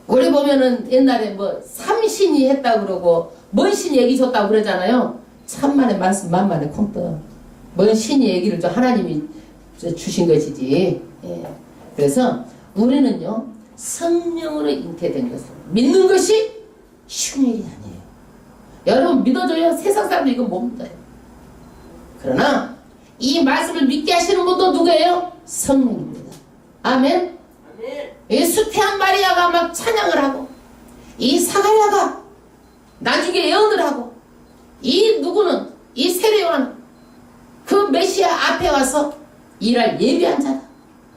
S1: 우리 보면은 옛날에 뭐 삼신이 했다고 그러고 뭔 신이 얘기 줬다고 그러잖아요. 천만의 말씀 만만의 콩떡. 뭔 신이 얘기를 줘 하나님이 주신 것이지. 예. 그래서 우리는요, 성령으로 잉태된 것을 믿는 것이 쉬운 일이 아니에요. 여러분 믿어줘요? 세상 사람들 이거 못 믿어요. 그러나 이 말씀을 믿게 하시는 분도 누구예요? 성령입니다. 아멘. 이 수태한 마리아가 막 찬양을 하고, 이 사가랴가 나중에 예언을 하고, 이 누구는 이 세례요한 그 메시아 앞에 와서 일할 예비한 자다.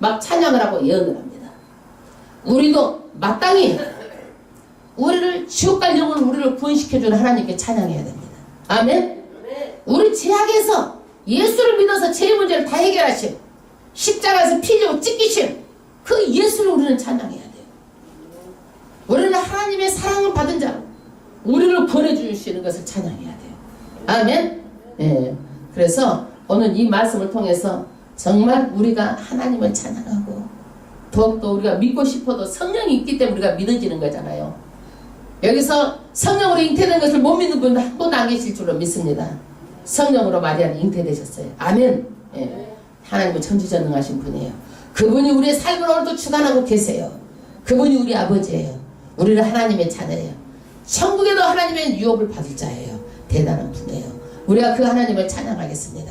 S1: 막 찬양을 하고 예언을 합니다. 우리도 마땅히 우리를 지옥 갈 영혼을 우리를 구원시켜주는 하나님께 찬양해야 됩니다. 아멘. 우리 죄악에서 예수를 믿어서 죄의 문제를 다 해결하신, 십자가에서 피 흘리고 찢기신 그 예수를 우리는 찬양해야 돼요. 우리는 하나님의 사랑을 받은 자로 우리를 구원해주시는 것을 찬양해야 돼요. 아멘. 예. 그래서 오늘 이 말씀을 통해서 정말 우리가 하나님을 찬양하고 더욱더 우리가 믿고 싶어도 성령이 있기 때문에 우리가 믿어지는 거잖아요. 여기서 성령으로 잉태된 것을 못 믿는 분도 한 분도 안 계실 줄로 믿습니다. 성령으로 마리아는 잉태되셨어요. 아멘. 예. 하나님은 천지전능하신 분이에요. 그분이 우리의 삶을 오늘도 주관하고 계세요. 그분이 우리 아버지예요. 우리는 하나님의 자녀예요. 천국에도 하나님의 유업을 받을 자예요. 대단한 분이에요. 우리가 그 하나님을 찬양하겠습니다.